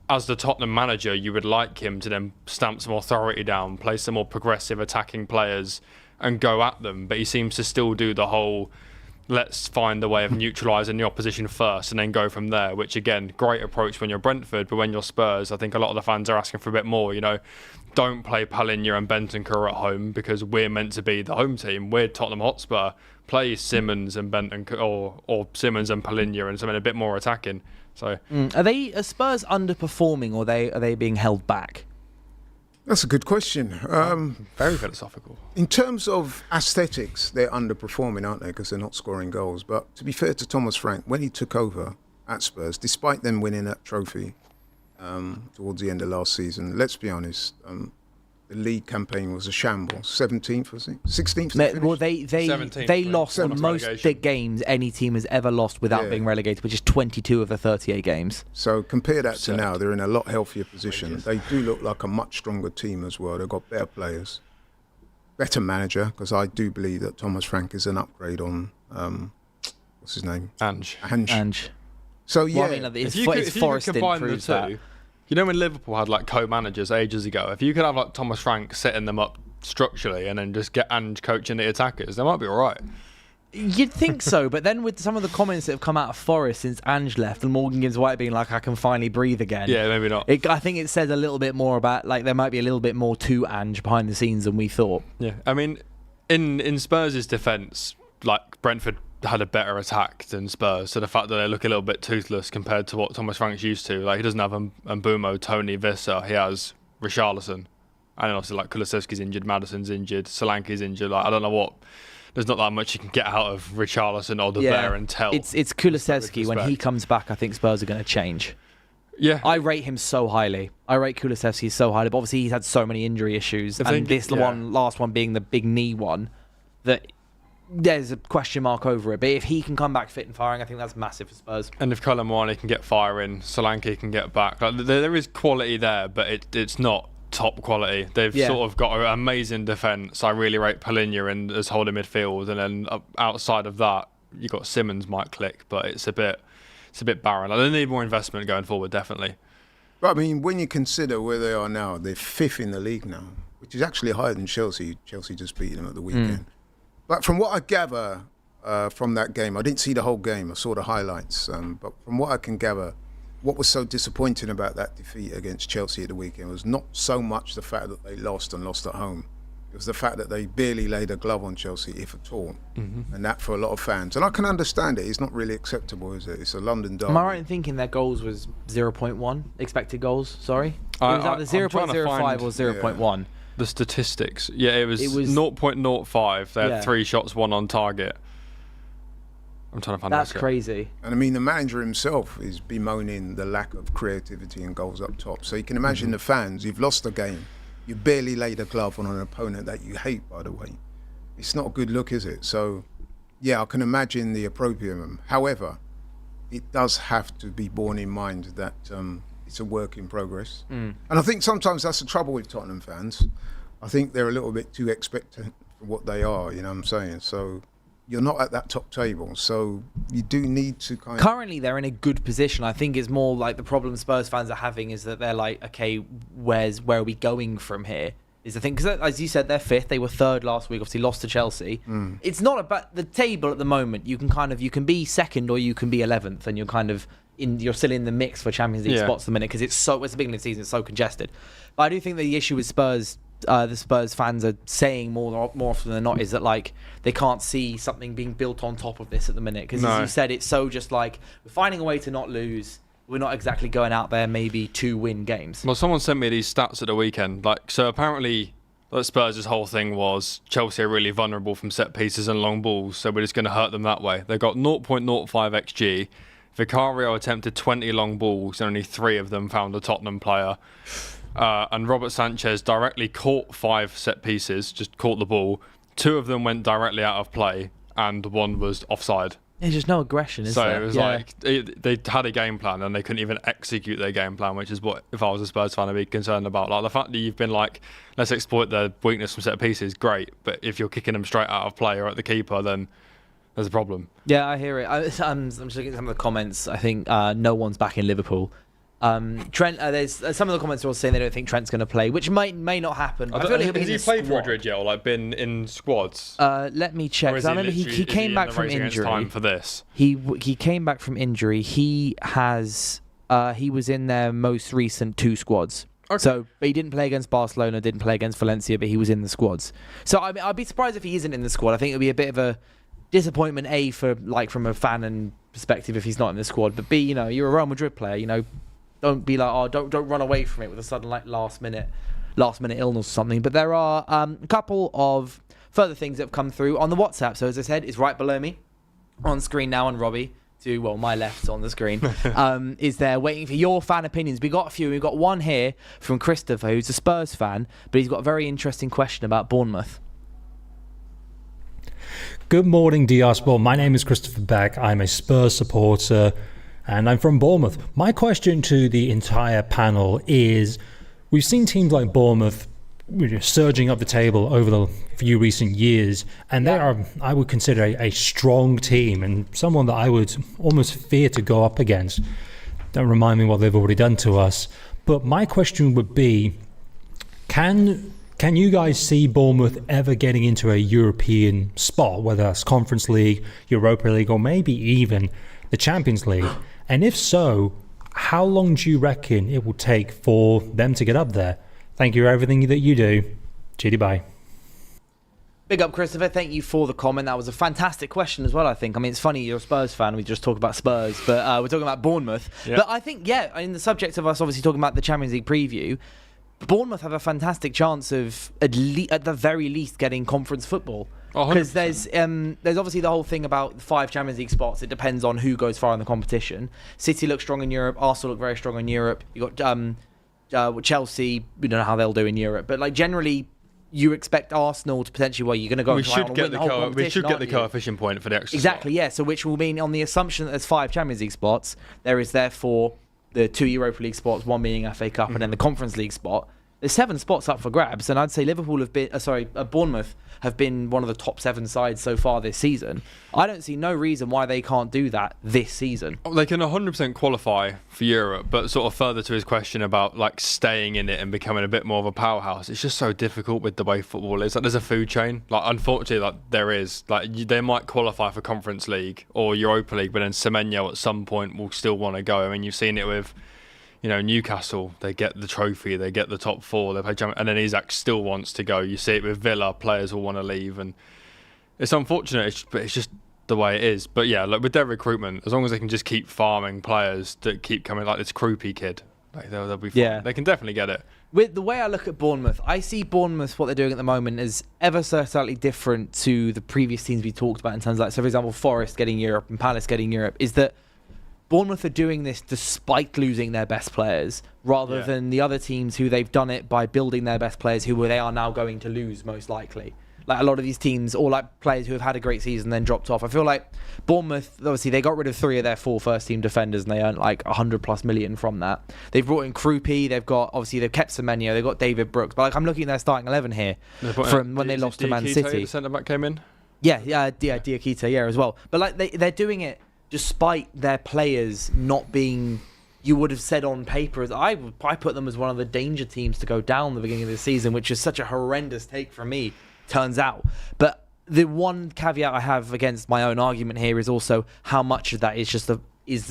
Speaker 9: as the Tottenham manager, you would like him to then stamp some authority down, play some more progressive attacking players and go at them. But he seems to still do the whole, let's find a way of neutralising the opposition first and then go from there, which again, great approach when you're Brentford, but when you're Spurs, I think a lot of the fans are asking for a bit more, don't play Palinja and Bentancur at home because we're meant to be the home team. We're Tottenham Hotspur. Play Simmons and Bentancur or Simmons and Palinja and something a bit more attacking. So
Speaker 8: Are Spurs underperforming or are they being held back?
Speaker 7: That's a good question.
Speaker 9: Very philosophical.
Speaker 7: In terms of aesthetics, they're underperforming, aren't they? Because they're not scoring goals. But to be fair to Thomas Frank, when he took over at Spurs, despite them winning that trophy towards the end of last season, let's be honest, the league campaign was a shambles. 17th, was it? 16th?
Speaker 8: Well, they lost the most big games any team has ever lost without being relegated, which is 22 of the 38 games.
Speaker 7: So compare that to now. They're in a lot healthier position. They do look like a much stronger team as well. They've got better players, better manager, because I do believe that Thomas Frank is an upgrade on, what's his name?
Speaker 9: Ange.
Speaker 7: So yeah,
Speaker 8: Well, I mean,
Speaker 9: If you could
Speaker 8: Forest didn't
Speaker 9: combine the
Speaker 8: prove
Speaker 9: two,
Speaker 8: that.
Speaker 9: you know when Liverpool had like co-managers ages ago, if you could have like Thomas Frank setting them up structurally and then just get Ange coaching the attackers, they might be all right.
Speaker 8: You'd think so, but then with some of the comments that have come out of Forest since Ange left, and Morgan Gibbs-White being like, I can finally breathe again.
Speaker 9: Yeah, maybe not.
Speaker 8: I think it says a little bit more about, like, there might be a little bit more to Ange behind the scenes than we thought.
Speaker 9: Yeah, I mean, in Spurs' defence, like Brentford had a better attack than Spurs, so the fact that they look a little bit toothless compared to what Thomas Frank's used to, like he doesn't have Mbumo, Tony, Visser, he has Richarlison, and then obviously like Kulusevski's injured, Maddison's injured, Solanke's injured. Like I don't know what. There's not that much you can get out of Richarlison or the Bear and Tell.
Speaker 8: It's Kulusevski. When he comes back, I think Spurs are going to change.
Speaker 9: Yeah,
Speaker 8: I rate him so highly. I rate Kulusevski so highly, but obviously he's had so many injury issues, and this last one being the big knee one, that there's a question mark over it. But if he can come back fit and firing, I think that's massive for Spurs.
Speaker 9: and if Colin Moani can get firing, Solanke can get back. Like, there is quality there, but it's not top quality. They've sort of got an amazing defence. I really rate Palinha and as holding midfield, and then outside of that, you got Simmons might click, but it's a bit barren. Like, they need more investment going forward, definitely.
Speaker 7: But I mean, when you consider where they are now, they're 5th in the league now, which is actually higher than Chelsea. Chelsea just beat them at the weekend. But from what I gather from that game, I didn't see the whole game. I saw the highlights. But from what I can gather, what was so disappointing about that defeat against Chelsea at the weekend was not so much the fact that they lost at home. It was the fact that they barely laid a glove on Chelsea, if at all. And that for a lot of fans. And I can understand it. It's not really acceptable, is it? It's a London derby.
Speaker 8: Am I right in thinking their goals was 0.1 expected goals? Sorry, it was either 0.05 or 0.1.
Speaker 9: The statistics, it was 0.05. They had 3 shots, 1 on target. I'm trying to find
Speaker 8: that's crazy.
Speaker 7: And I mean, the manager himself is bemoaning the lack of creativity and goals up top. So you can imagine the fans, you've lost the game. You barely laid a glove on an opponent that you hate, by the way. It's not a good look, is it? So, yeah, I can imagine the opprobrium. However, it does have to be borne in mind that it's a work in progress. And I think sometimes that's the trouble with Tottenham fans. I think they're a little bit too expectant for what they are, you know what I'm saying? So you're not at that top table, so you do need to kind of...
Speaker 8: Currently, they're in a good position. I think it's more like the problem Spurs fans are having is that they're like, okay, where are we going from here? Is the thing, because as you said, they're 5th. They were 3rd last week. Obviously, lost to Chelsea. It's not about the table at the moment. You can be 2nd or you can be 11th, and you're still in the mix for Champions League spots at the minute because it's the beginning of the season. It's so congested. But I do think that the issue with Spurs. The Spurs fans are saying more often than not is that like they can't see something being built on top of this at the minute because as you said, it's so just like we're finding a way to not lose. We're not exactly going out there maybe to win games.
Speaker 9: Well, someone sent me these stats at the weekend. Like, so apparently, Spurs' whole thing was Chelsea are really vulnerable from set pieces and long balls, so we're just going to hurt them that way. They got 0.05 xG. Vicario attempted 20 long balls, and only 3 of them found a Tottenham player. And Robert Sanchez directly caught 5 set pieces, just caught the ball. 2 of them went directly out of play, and 1 was offside.
Speaker 8: There's just no aggression, is there?
Speaker 9: So it was like they had a game plan, and they couldn't even execute their game plan, which is what, if I was a Spurs fan, I'd be concerned about. Like the fact that you've been like, let's exploit their weakness from set pieces, great. But if you're kicking them straight out of play or at the keeper, then there's a problem.
Speaker 8: Yeah, I hear it. I'm just looking at some of the comments. I think no one's back in Liverpool. Trent, there's some of the comments are all saying they don't think Trent's going to play, which may not happen.
Speaker 9: Has he played for Madrid yet, or like been in squads?
Speaker 8: Let me check. I remember he came back from injury.
Speaker 9: Time for this.
Speaker 8: He came back from injury. He was in their most recent 2 squads. Okay. So, but he didn't play against Barcelona, didn't play against Valencia, but he was in the squads. So I mean, I'd be surprised if he isn't in the squad. I think it would be a bit of a disappointment, A, for like from a fan and perspective if he's not in the squad, but B, you're a Real Madrid player, don't be like, don't run away from it with a sudden like last minute illness or something. But there are a couple of further things that have come through on the WhatsApp. So as I said, it's right below me on screen now, and Robbie to my left on the screen is there waiting for your fan opinions. We got a few. We've got one here from Christopher, who's a Spurs fan, but he's got a very interesting question about Bournemouth.
Speaker 10: Good morning, DR Sport. My name is Christopher Beck. I'm a Spurs supporter, and I'm from Bournemouth. My question to the entire panel is, we've seen teams like Bournemouth surging up the table over the few recent years, and they are, I would consider, a strong team and someone that I would almost fear to go up against. Don't remind me what they've already done to us. But my question would be, can you guys see Bournemouth ever getting into a European spot, whether that's Conference League, Europa League, or maybe even the Champions League? And if so, how long do you reckon it will take for them to get up there? Thank you for everything that you do. Chitty bye.
Speaker 8: Big up, Christopher. Thank you for the comment. That was a fantastic question as well, I think. I mean, it's funny, you're a Spurs fan. We just talked about Spurs, but we're talking about Bournemouth. Yep. But I think, in the subject of us obviously talking about the Champions League preview, Bournemouth have a fantastic chance of, at the very least, getting conference football. Because there's obviously the whole thing about 5 Champions League spots. It depends on who goes far in the competition. City look strong in Europe. Arsenal look very strong in Europe. You got Chelsea. We don't know how they'll do in Europe, but like generally, you expect Arsenal to potentially. You're going to go.
Speaker 9: We should get the coefficient point for the extra.
Speaker 8: Exactly. Slot. Yeah. So which will mean on the assumption that there's 5 Champions League spots, there is therefore the 2 Europa League spots, 1 being FA Cup, and then the Conference League spot. There's 7 spots up for grabs, and I'd say Bournemouth have been one of the top 7 sides so far this season. I don't see no reason why they can't do that this season.
Speaker 9: They can 100% qualify for Europe, but sort of further to his question about like staying in it and becoming a bit more of a powerhouse, it's just so difficult with the way football is. Like there's a food chain. Like unfortunately, like there is. Like they might qualify for Conference League or Europa League, but then Semenyo at some point will still want to go. I mean, you've seen it with. Newcastle, they get the trophy, they get the top 4, they play and then Isak still wants to go. You see it with Villa, players will want to leave, and it's unfortunate, but it's just the way it is. But yeah, like with their recruitment, as long as they can just keep farming players that keep coming, like this Krupi kid, like they'll be fine. Yeah. They can definitely get it.
Speaker 8: With the way I look at Bournemouth, I see Bournemouth, what they're doing at the moment, is ever so slightly different to the previous teams we talked about in terms of, like, so for example, Forest getting Europe and Palace getting Europe, is that Bournemouth are doing this despite losing their best players, rather than the other teams who they've done it by building their best players who they are now going to lose most likely. Like a lot of these teams, or like players who have had a great season then dropped off. I feel like Bournemouth, obviously they got rid of 3 of their 4 first team defenders and they earned like 100+ million from that. They've brought in Krupi, they've kept Semenyo, they've got David Brooks. But like I'm looking at their starting 11 here from when they lost to Man City.
Speaker 9: The centre back came in?
Speaker 8: Diakite, as well. But like they're doing it despite their players not being, you would have said on paper, as I put them as one of the danger teams to go down the beginning of the season, which is such a horrendous take from me, turns out. But the one caveat I have against my own argument here is also how much of that is just the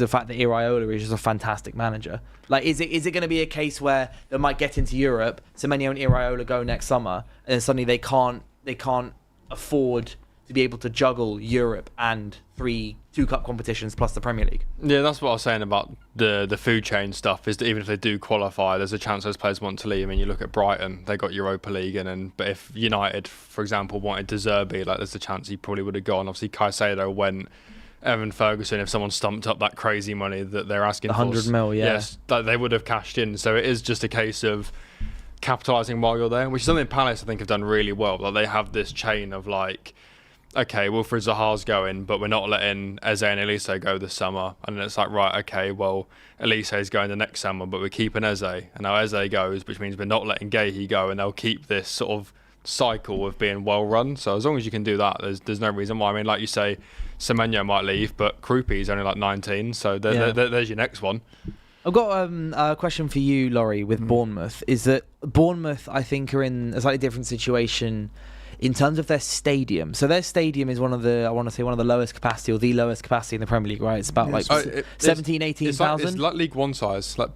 Speaker 8: fact that Iraola is just a fantastic manager. Like, is it going to be a case where they might get into Europe, Semenyo and Iraola go next summer, and then suddenly they can't afford to be able to juggle Europe and 2 cup competitions plus the Premier League?
Speaker 9: Yeah, that's what I was saying about the food chain stuff, is that even if they do qualify, there's a chance those players want to leave. I mean, you look at Brighton, they got Europa League, but if United, for example, wanted De Zerbi, like there's a chance he probably would have gone. Obviously, Caicedo went. Evan Ferguson, if someone stumped up that crazy money that they're asking for,
Speaker 8: 100 mil,
Speaker 9: yes, they would have cashed in. So it is just a case of capitalising while you're there, which is something Palace, I think, have done really well. Like they have this chain of like, okay, Wilfried Zaha's going, but we're not letting Eze and Elise go this summer. And then it's like, right, okay, well, Elise's going the next summer, but we're keeping Eze. And now Eze goes, which means we're not letting Guehi go, and they'll keep this sort of cycle of being well run. So as long as you can do that, there's no reason why. I mean, like you say, Semenyo might leave, but Krupi's only like 19, so there's your next one.
Speaker 8: I've got a question for you, Laurie, with Bournemouth. Is that Bournemouth, I think, are in a slightly different situation in terms of their stadium. So their stadium is one of the lowest capacity, or the lowest capacity in the Premier League, right? It's about 17,000, 18,000.
Speaker 9: It's like League One size. Like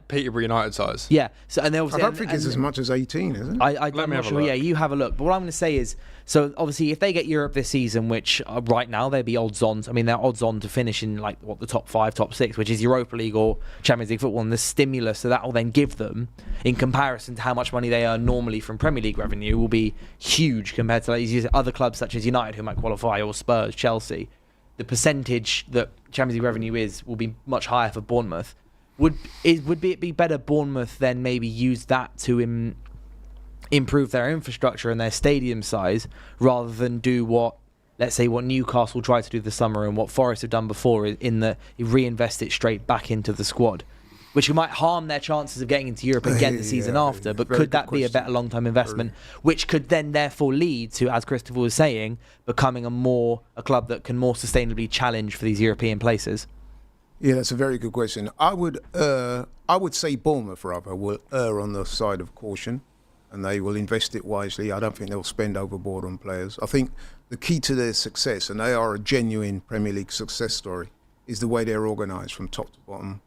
Speaker 9: Peterborough United size.
Speaker 8: Yeah. So and
Speaker 7: I don't think it's as much as 18, is it?
Speaker 8: I'm not sure. Yeah, you have a look. But what I'm going to say is, so obviously if they get Europe this season, which right now they'd be odds on. I mean, they're odds on to finish in like the top 5, top 6, which is Europa League or Champions League football, and the stimulus so that will then give them, in comparison to how much money they earn normally from Premier League revenue, will be huge compared to like other clubs such as United who might qualify, or Spurs, Chelsea. The percentage that Champions League revenue will be much higher for Bournemouth. Would it be better Bournemouth then maybe use that to improve their infrastructure and their stadium size, rather than do what Newcastle tried to do this summer and what Forest have done before, in that you reinvest it straight back into the squad? which might harm their chances of getting into Europe again the season after. But could that be a better long-term investment, which could then therefore lead to, as Christopher was saying, becoming a club that can more sustainably challenge for these European places?
Speaker 7: Yeah, that's a very good question. I would say Bournemouth rather will err on the side of caution, and they will invest it wisely. I don't think they'll spend overboard on players. I think the key to their success, and they are a genuine Premier League success story, is the way they're organised from top to bottom.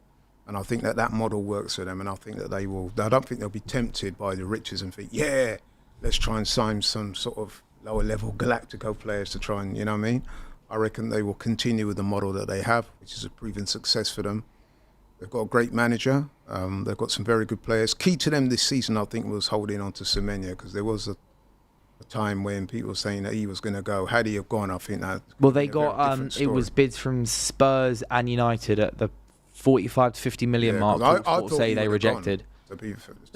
Speaker 7: And I think that model works for them, and I think that they will. I don't think they'll be tempted by the riches and think, yeah, let's try and sign some sort of lower level Galactico players to try and, you know what I mean? I reckon they will continue with the model that they have, which is a proven success for them. They've got a great manager. They've got some very good players. Key to them this season, I think, was holding on to Semenya, because there was a time when people were saying that he was going to go. Had he have gone, I think that.
Speaker 8: Well, they got it was bids from Spurs and United at the 45 to 50 million mark. I thought say they rejected.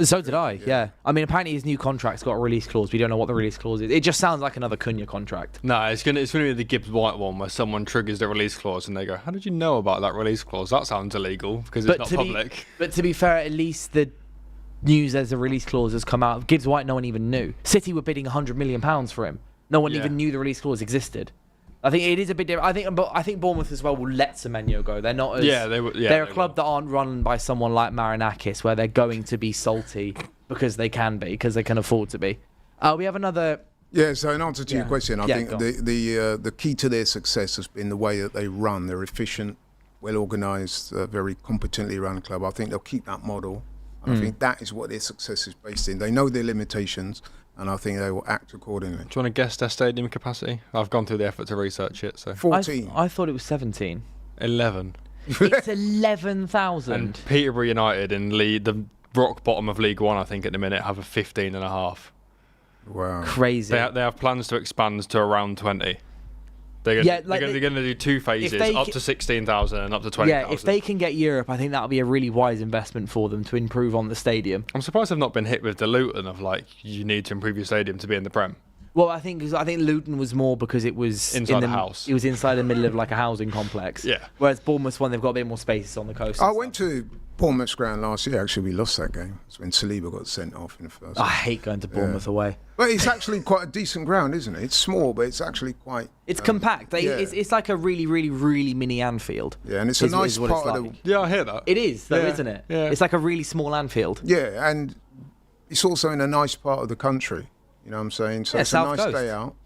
Speaker 8: So did I, yeah. I mean, apparently his new contract's got a release clause. We don't know what the release clause is. It just sounds like another Cunha contract.
Speaker 9: No, it's gonna be the Gibbs White one where someone triggers the release clause and they go, "How did you know about that release clause? That sounds illegal because it's not public."
Speaker 8: But to be fair, at least the news as a release clause has come out. Gibbs White, no one even knew. City were bidding £100 million for him. No one even knew the release clause existed. I think it is a bit different. I think Bournemouth as well will let Semenyo go. They're not as they're a club that aren't run by someone like Marinakis, where they're going to be salty because they can be, because they can afford to be. We have another.
Speaker 7: Yeah. So in answer to your question, I think the key to their success has been the way that they run. They're efficient, well organised, very competently run club. I think they'll keep that model, and I think that is what their success is based in. They know their limitations, and I think they will act accordingly.
Speaker 9: Do you want to guess their stadium capacity? I've gone through the effort to research it. So
Speaker 7: 14.
Speaker 8: I thought it was 17.
Speaker 9: 11.
Speaker 8: It's 11,000.
Speaker 9: And Peterborough United in the rock bottom of League One, I think at the minute, have a 15.5.
Speaker 7: Wow.
Speaker 8: Crazy.
Speaker 9: They have plans to expand to around 20. They're going to do two phases, up to 16,000 and up to 20,000.
Speaker 8: Yeah, if they can get Europe, I think that would be a really wise investment for them to improve on the stadium.
Speaker 9: I'm surprised they've not been hit with the Luton of you need to improve your stadium to be in the Prem.
Speaker 8: Well, I think Luton was more because it was
Speaker 9: inside the house.
Speaker 8: It was inside the middle of a housing complex.
Speaker 9: Yeah.
Speaker 8: Whereas Bournemouth's one, they've got a bit more space on the coast.
Speaker 7: I went to Bournemouth's ground last year. Actually, we lost that game. It's when Saliba got sent off in the first.
Speaker 8: I hate going to Bournemouth away.
Speaker 7: But it's actually quite a decent ground, isn't it? It's small, but it's actually quite.
Speaker 8: It's compact. It's like a really, really, really mini Anfield.
Speaker 7: Yeah, and it's a nice part of the.
Speaker 9: Yeah, I hear that.
Speaker 8: It is, though, isn't it?
Speaker 9: Yeah.
Speaker 8: It's like a really small Anfield.
Speaker 7: Yeah, and it's also in a nice part of the country. You know what I'm saying? So it's a nice day out.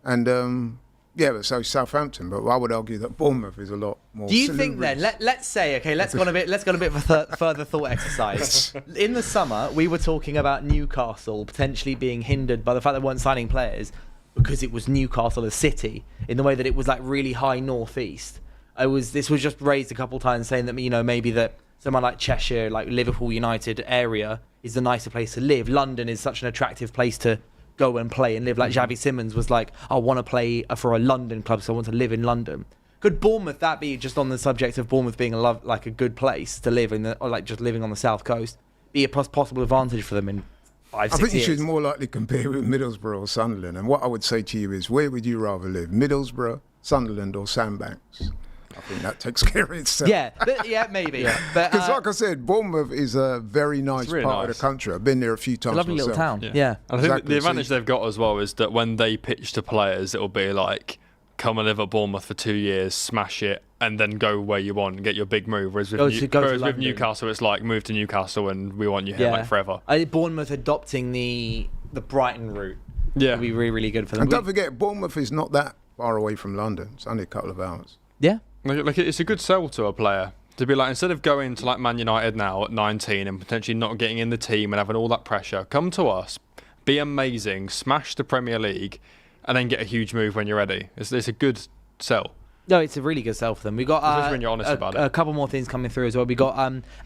Speaker 7: And but so Southampton. But I would argue that Bournemouth is a lot more.
Speaker 8: Do you think then? Let's say let's go on a bit of a further thought exercise. In the summer, we were talking about Newcastle potentially being hindered by the fact they weren't signing players because it was Newcastle, a city, in the way that it was really high northeast. This was just raised a couple of times, saying that maybe that someone like Cheshire, like Liverpool, United area is the nicer place to live. London is such an attractive place to go and play and live. Like Xavi Simons was like, I want to play for a London club, so I want to live in London. Could Bournemouth, that be just on the subject of Bournemouth being a good place to live in, or just living on the south coast, be a possible advantage for them in 5-6 years?
Speaker 7: I think you should more likely compare with Middlesbrough or Sunderland. And what I would say to you is, where would you rather live, Middlesbrough, Sunderland, or Sandbanks? I think that takes care of itself.
Speaker 8: Yeah, maybe.
Speaker 7: Because like I said, Bournemouth is a very nice part of the country. I've been there a few times.
Speaker 8: It's a lovely little town. Yeah.
Speaker 9: And I think the advantage they've got as well is that when they pitch to players, it'll be like, come and live at Bournemouth for 2 years, smash it, and then go where you want and get your big move. Whereas with Newcastle, it's like, move to Newcastle and we want you here forever.
Speaker 8: I think Bournemouth adopting the Brighton route would be really, really good for them.
Speaker 7: And don't forget, Bournemouth is not that far away from London. It's only a couple of hours.
Speaker 8: Yeah.
Speaker 9: It's a good sell to a player to be instead of going to Man United now at 19 and potentially not getting in the team and having all that pressure, come to us, be amazing, smash the Premier League, and then get a huge move when you're ready. It's a good sell.
Speaker 8: No, it's a really good sell for them. We got
Speaker 9: when you're honest about it.
Speaker 8: A couple more things coming through as well. We got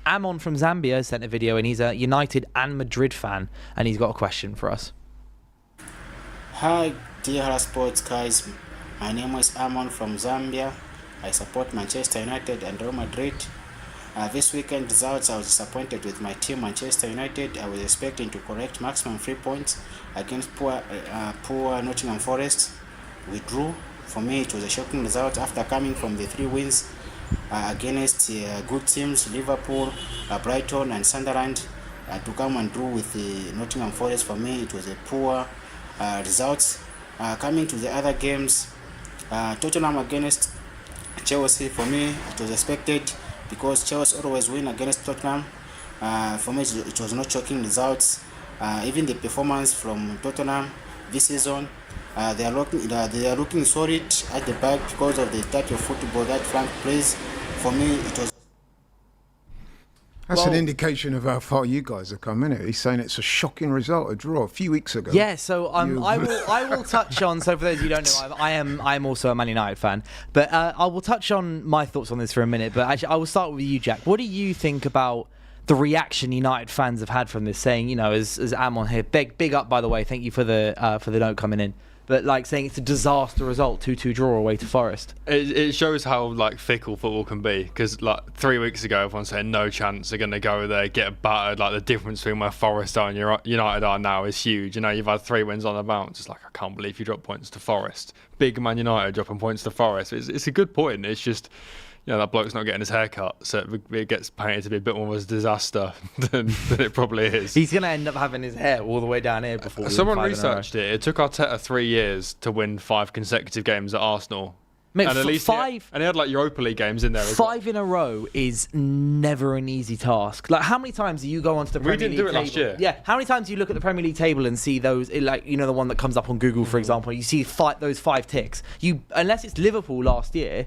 Speaker 8: Amon from Zambia sent a video, and he's a United and Madrid fan, and he's got a question for us.
Speaker 11: Hi, dear Hala Sports guys. My name is Amon from Zambia. I support Manchester United and Real Madrid. This weekend results, I was disappointed with my team, Manchester United. I was expecting to correct maximum 3 points against poor Nottingham Forest. We drew. For me, it was a shocking result after coming from the 3 wins against good teams, Liverpool, Brighton and Sunderland. To come and draw with Nottingham Forest, for me, it was a poor result. Coming to the other games, Tottenham against Chelsea, for me, it was expected because Chelsea always win against Tottenham. For me, it was not shocking results. Even the performance from Tottenham this season, they are looking solid at the back because of the type of football that Frank plays. For me, it was.
Speaker 7: That's an indication of how far you guys have come, isn't it? He's saying it's a shocking result, a draw a few weeks ago.
Speaker 8: Yeah, so I will touch on. So for those of you who don't know, I'm also a Man United fan, but I will touch on my thoughts on this for a minute. But actually, I will start with you, Jack. What do you think about the reaction United fans have had from this? Saying, you know, as Amon here, big up by the way. Thank you for the note coming in. But like saying it's a disaster result, 2-2 draw away to Forest.
Speaker 9: It shows how like fickle football can be, because like 3 weeks ago everyone said no chance they're going to go there, get battered. Like the difference between where Forest are and United are now is huge. You know, you've had 3 wins on the bounce. It's like, I can't believe you dropped points to Forest. Big Man United dropping points to Forest. It's a good point. It's just, you know, that bloke's not getting his hair cut, so it gets painted to be a bit more of a disaster than it probably is.
Speaker 8: He's going to end up having his hair all the way down here before.
Speaker 9: Someone researched it. It took Arteta 3 years to win 5 consecutive games at Arsenal.
Speaker 8: Mate,
Speaker 9: and at least
Speaker 8: five,
Speaker 9: he had like Europa League games in there as
Speaker 8: five in a row is never an easy task. Like, how many times do you go onto the Premier League table?
Speaker 9: We didn't do it last year.
Speaker 8: Yeah, how many times do you look at the Premier League table and see those, like, you know, the one that comes up on Google, for example, you see those 5 ticks. Unless it's Liverpool last year,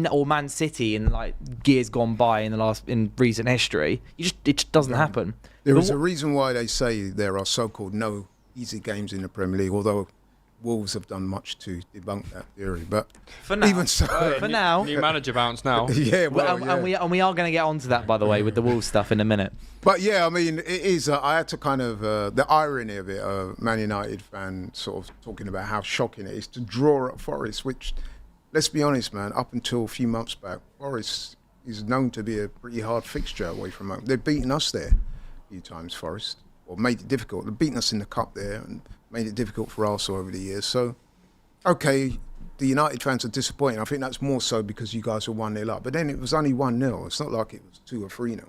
Speaker 8: or Man City in like years gone by in recent history, it just doesn't happen.
Speaker 7: There is a reason why they say there are so-called no easy games in the Premier League, although Wolves have done much to debunk that theory, but
Speaker 8: for now,
Speaker 7: even so,
Speaker 9: new manager bounce now.
Speaker 7: Yeah,
Speaker 8: and we are going to get onto that, by the way, with the Wolves stuff in a minute.
Speaker 7: But yeah, I mean, it is. I had to kind of the irony of it. A Man United fan sort of talking about how shocking it is to draw at Forest, which, let's be honest, man, up until a few months back, Forest is known to be a pretty hard fixture away from home. They've beaten us there a few times, Forest, or made it difficult. They've beaten us in the cup there and made it difficult for Arsenal over the years. So, okay, the United fans are disappointed. I think that's more so because you guys were 1-0 up. But then it was only 1-0. It's not like it was 2 or 3-0.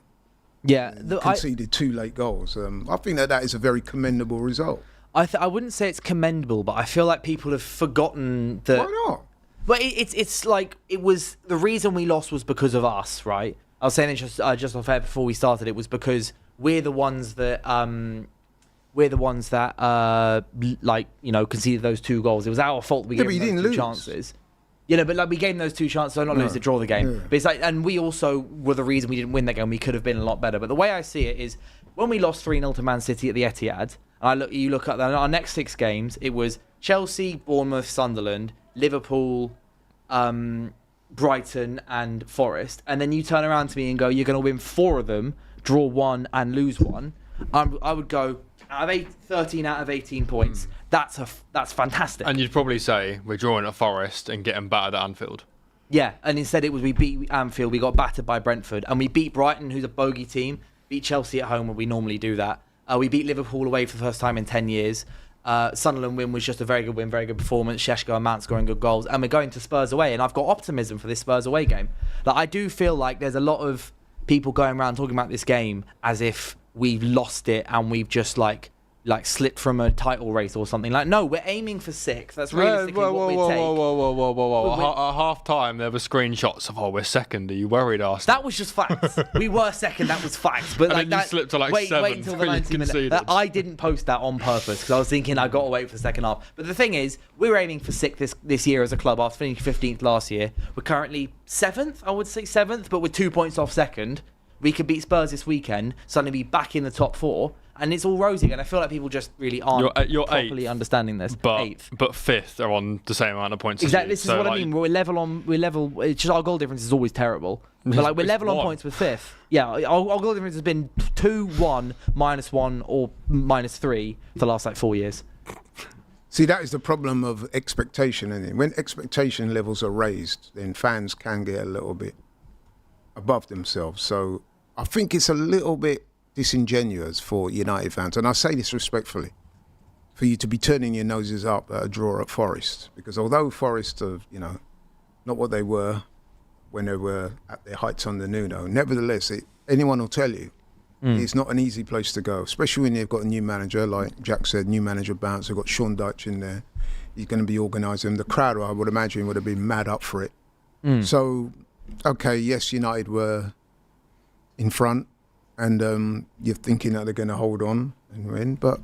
Speaker 8: Yeah.
Speaker 7: Conceded 2 late goals. I think that is a very commendable result.
Speaker 8: I wouldn't say it's commendable, but I feel like people have forgotten that.
Speaker 7: Why not?
Speaker 8: But it's like it was the reason we lost was because of us, right? I was saying it just off air before we started. It was because we're the ones that like, you know, conceded those 2 goals. It was our fault we gave them those 2 chances. You know, but like we gave them those 2 chances, so not lose to draw the game. Yeah. But it's like, and we also were the reason we didn't win that game. We could have been a lot better. But the way I see it is, when we lost 3-0 to Man City at the Etihad, and you look at our next 6 games, it was Chelsea, Bournemouth, Sunderland, Liverpool, Brighton, and Forest. And then you turn around to me and go, "You're going to win 4 of them, draw 1, and lose 1." I would go, out of 13 out of 18 points, that's fantastic.
Speaker 9: And you'd probably say we're drawing at Forest and getting battered at Anfield.
Speaker 8: Yeah, and instead it was we beat Anfield, we got battered by Brentford, and we beat Brighton, who's a bogey team, beat Chelsea at home where we normally do that. We beat Liverpool away for the first time in 10 years. Sunderland win was just a very good win, very good performance. Šeško and Mount scoring good goals, and we're going to Spurs away, and I've got optimism for this Spurs away game. Like, I do feel like there's a lot of people going around talking about this game as if we've lost it and we've just like slipped from a title race or something. Like, no, we're aiming for 6. That's realistically what we take.
Speaker 9: Whoa. At half time, there were screenshots of, we're second. Are you worried, Arsenal?
Speaker 8: That was just facts. We were second. That was facts. But
Speaker 9: and
Speaker 8: like
Speaker 9: then you
Speaker 8: that,
Speaker 9: slipped to like 7th.
Speaker 8: Wait until the 90 minutes. I didn't post that on purpose because I was thinking I got to wait for the second half. But the thing is, we're aiming for 6th this year as a club after finishing 15th last year. We're currently 7th, I would say 7th, but we're 2 points off second. We could beat Spurs this weekend, suddenly be back in the top 4. And it's all rosy, and I feel like people just really aren't properly understanding this.
Speaker 9: But
Speaker 8: 8th.
Speaker 9: But 5th are on the same amount of points.
Speaker 8: Exactly, this is what I mean. We're level. It's just our goal difference is always terrible. But like we're level on points with 5th. Yeah, our goal difference has been 2-1, -1, or -3 for the last 4 years.
Speaker 7: See, that is the problem of expectation, isn't it? When expectation levels are raised, then fans can get a little bit above themselves. So I think it's a little bit disingenuous for United fans, and I say this respectfully, for you to be turning your noses up at a draw at Forest, because although Forest are, not what they were, when they were at their heights under Nuno. Nevertheless, anyone will tell you it's not an easy place to go, especially when you've got a new manager, like Jack said, new manager bounce. They've got Sean Dyche in there. He's going to be organising. The crowd, I would imagine, would have been mad up for it. So, okay, yes, United were in front, and you're thinking that they're going to hold on and win, but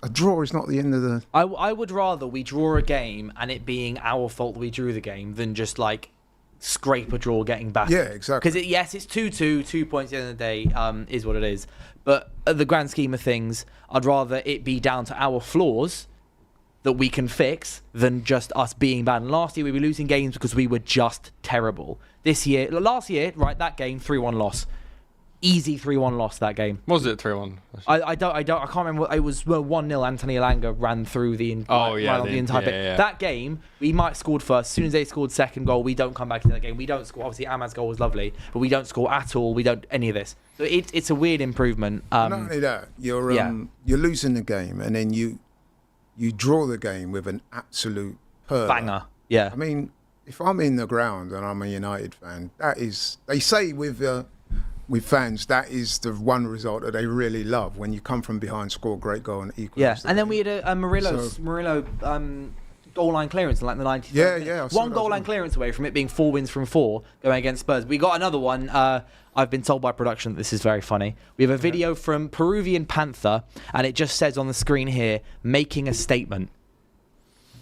Speaker 7: a draw is not the end of the...
Speaker 8: I would rather we draw a game and it being our fault that we drew the game than just like scrape a draw getting back.
Speaker 7: Yeah, exactly.
Speaker 8: Because yes, it's 2-2, 2 points at the end of the day, is what it is. But at the grand scheme of things, I'd rather it be down to our flaws that we can fix than just us being bad. And last year we were losing games because we were just terrible. Last year, right, that game, 3-1 loss. Easy 3-1 loss that game.
Speaker 9: Was it 3-1?
Speaker 8: I can't remember. It was 1-0. Anthony Elanga ran through the entire bit.
Speaker 9: Yeah.
Speaker 8: That game, we might have scored first. As soon as they scored second goal, we don't come back into that game. We don't score. Obviously, Ahmad's goal was lovely, but we don't score at all. We don't any of this. So it's a weird improvement.
Speaker 7: Not only that, you're losing the game, and then you draw the game with an absolute
Speaker 8: banger. Yeah.
Speaker 7: I mean, if I'm in the ground and I'm a United fan, that is, they say with fans, that is the one result that they really love, when you come from behind, score a great goal and equal.
Speaker 8: Yeah, and then we had a Murillo goal line clearance in like the 90th.
Speaker 7: Yeah.
Speaker 8: One goal line clearance away from it being 4 wins from 4 going against Spurs. We got another one. I've been told by production that this is very funny. We have a video from Peruvian Panther, and it just says on the screen here, making a statement.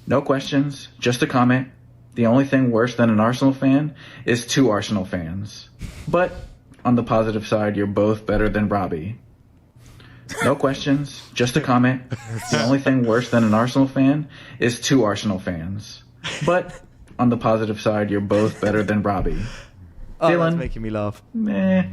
Speaker 12: No questions, just a comment. The only thing worse than an Arsenal fan is 2 Arsenal fans. But on the positive side, you're both better than Robbie. No questions, just a comment. The only thing worse than an Arsenal fan is 2 Arsenal fans. But on the positive side, you're both better than Robbie.
Speaker 8: Oh,
Speaker 12: Dylan,
Speaker 8: that's making me laugh.
Speaker 12: Meh.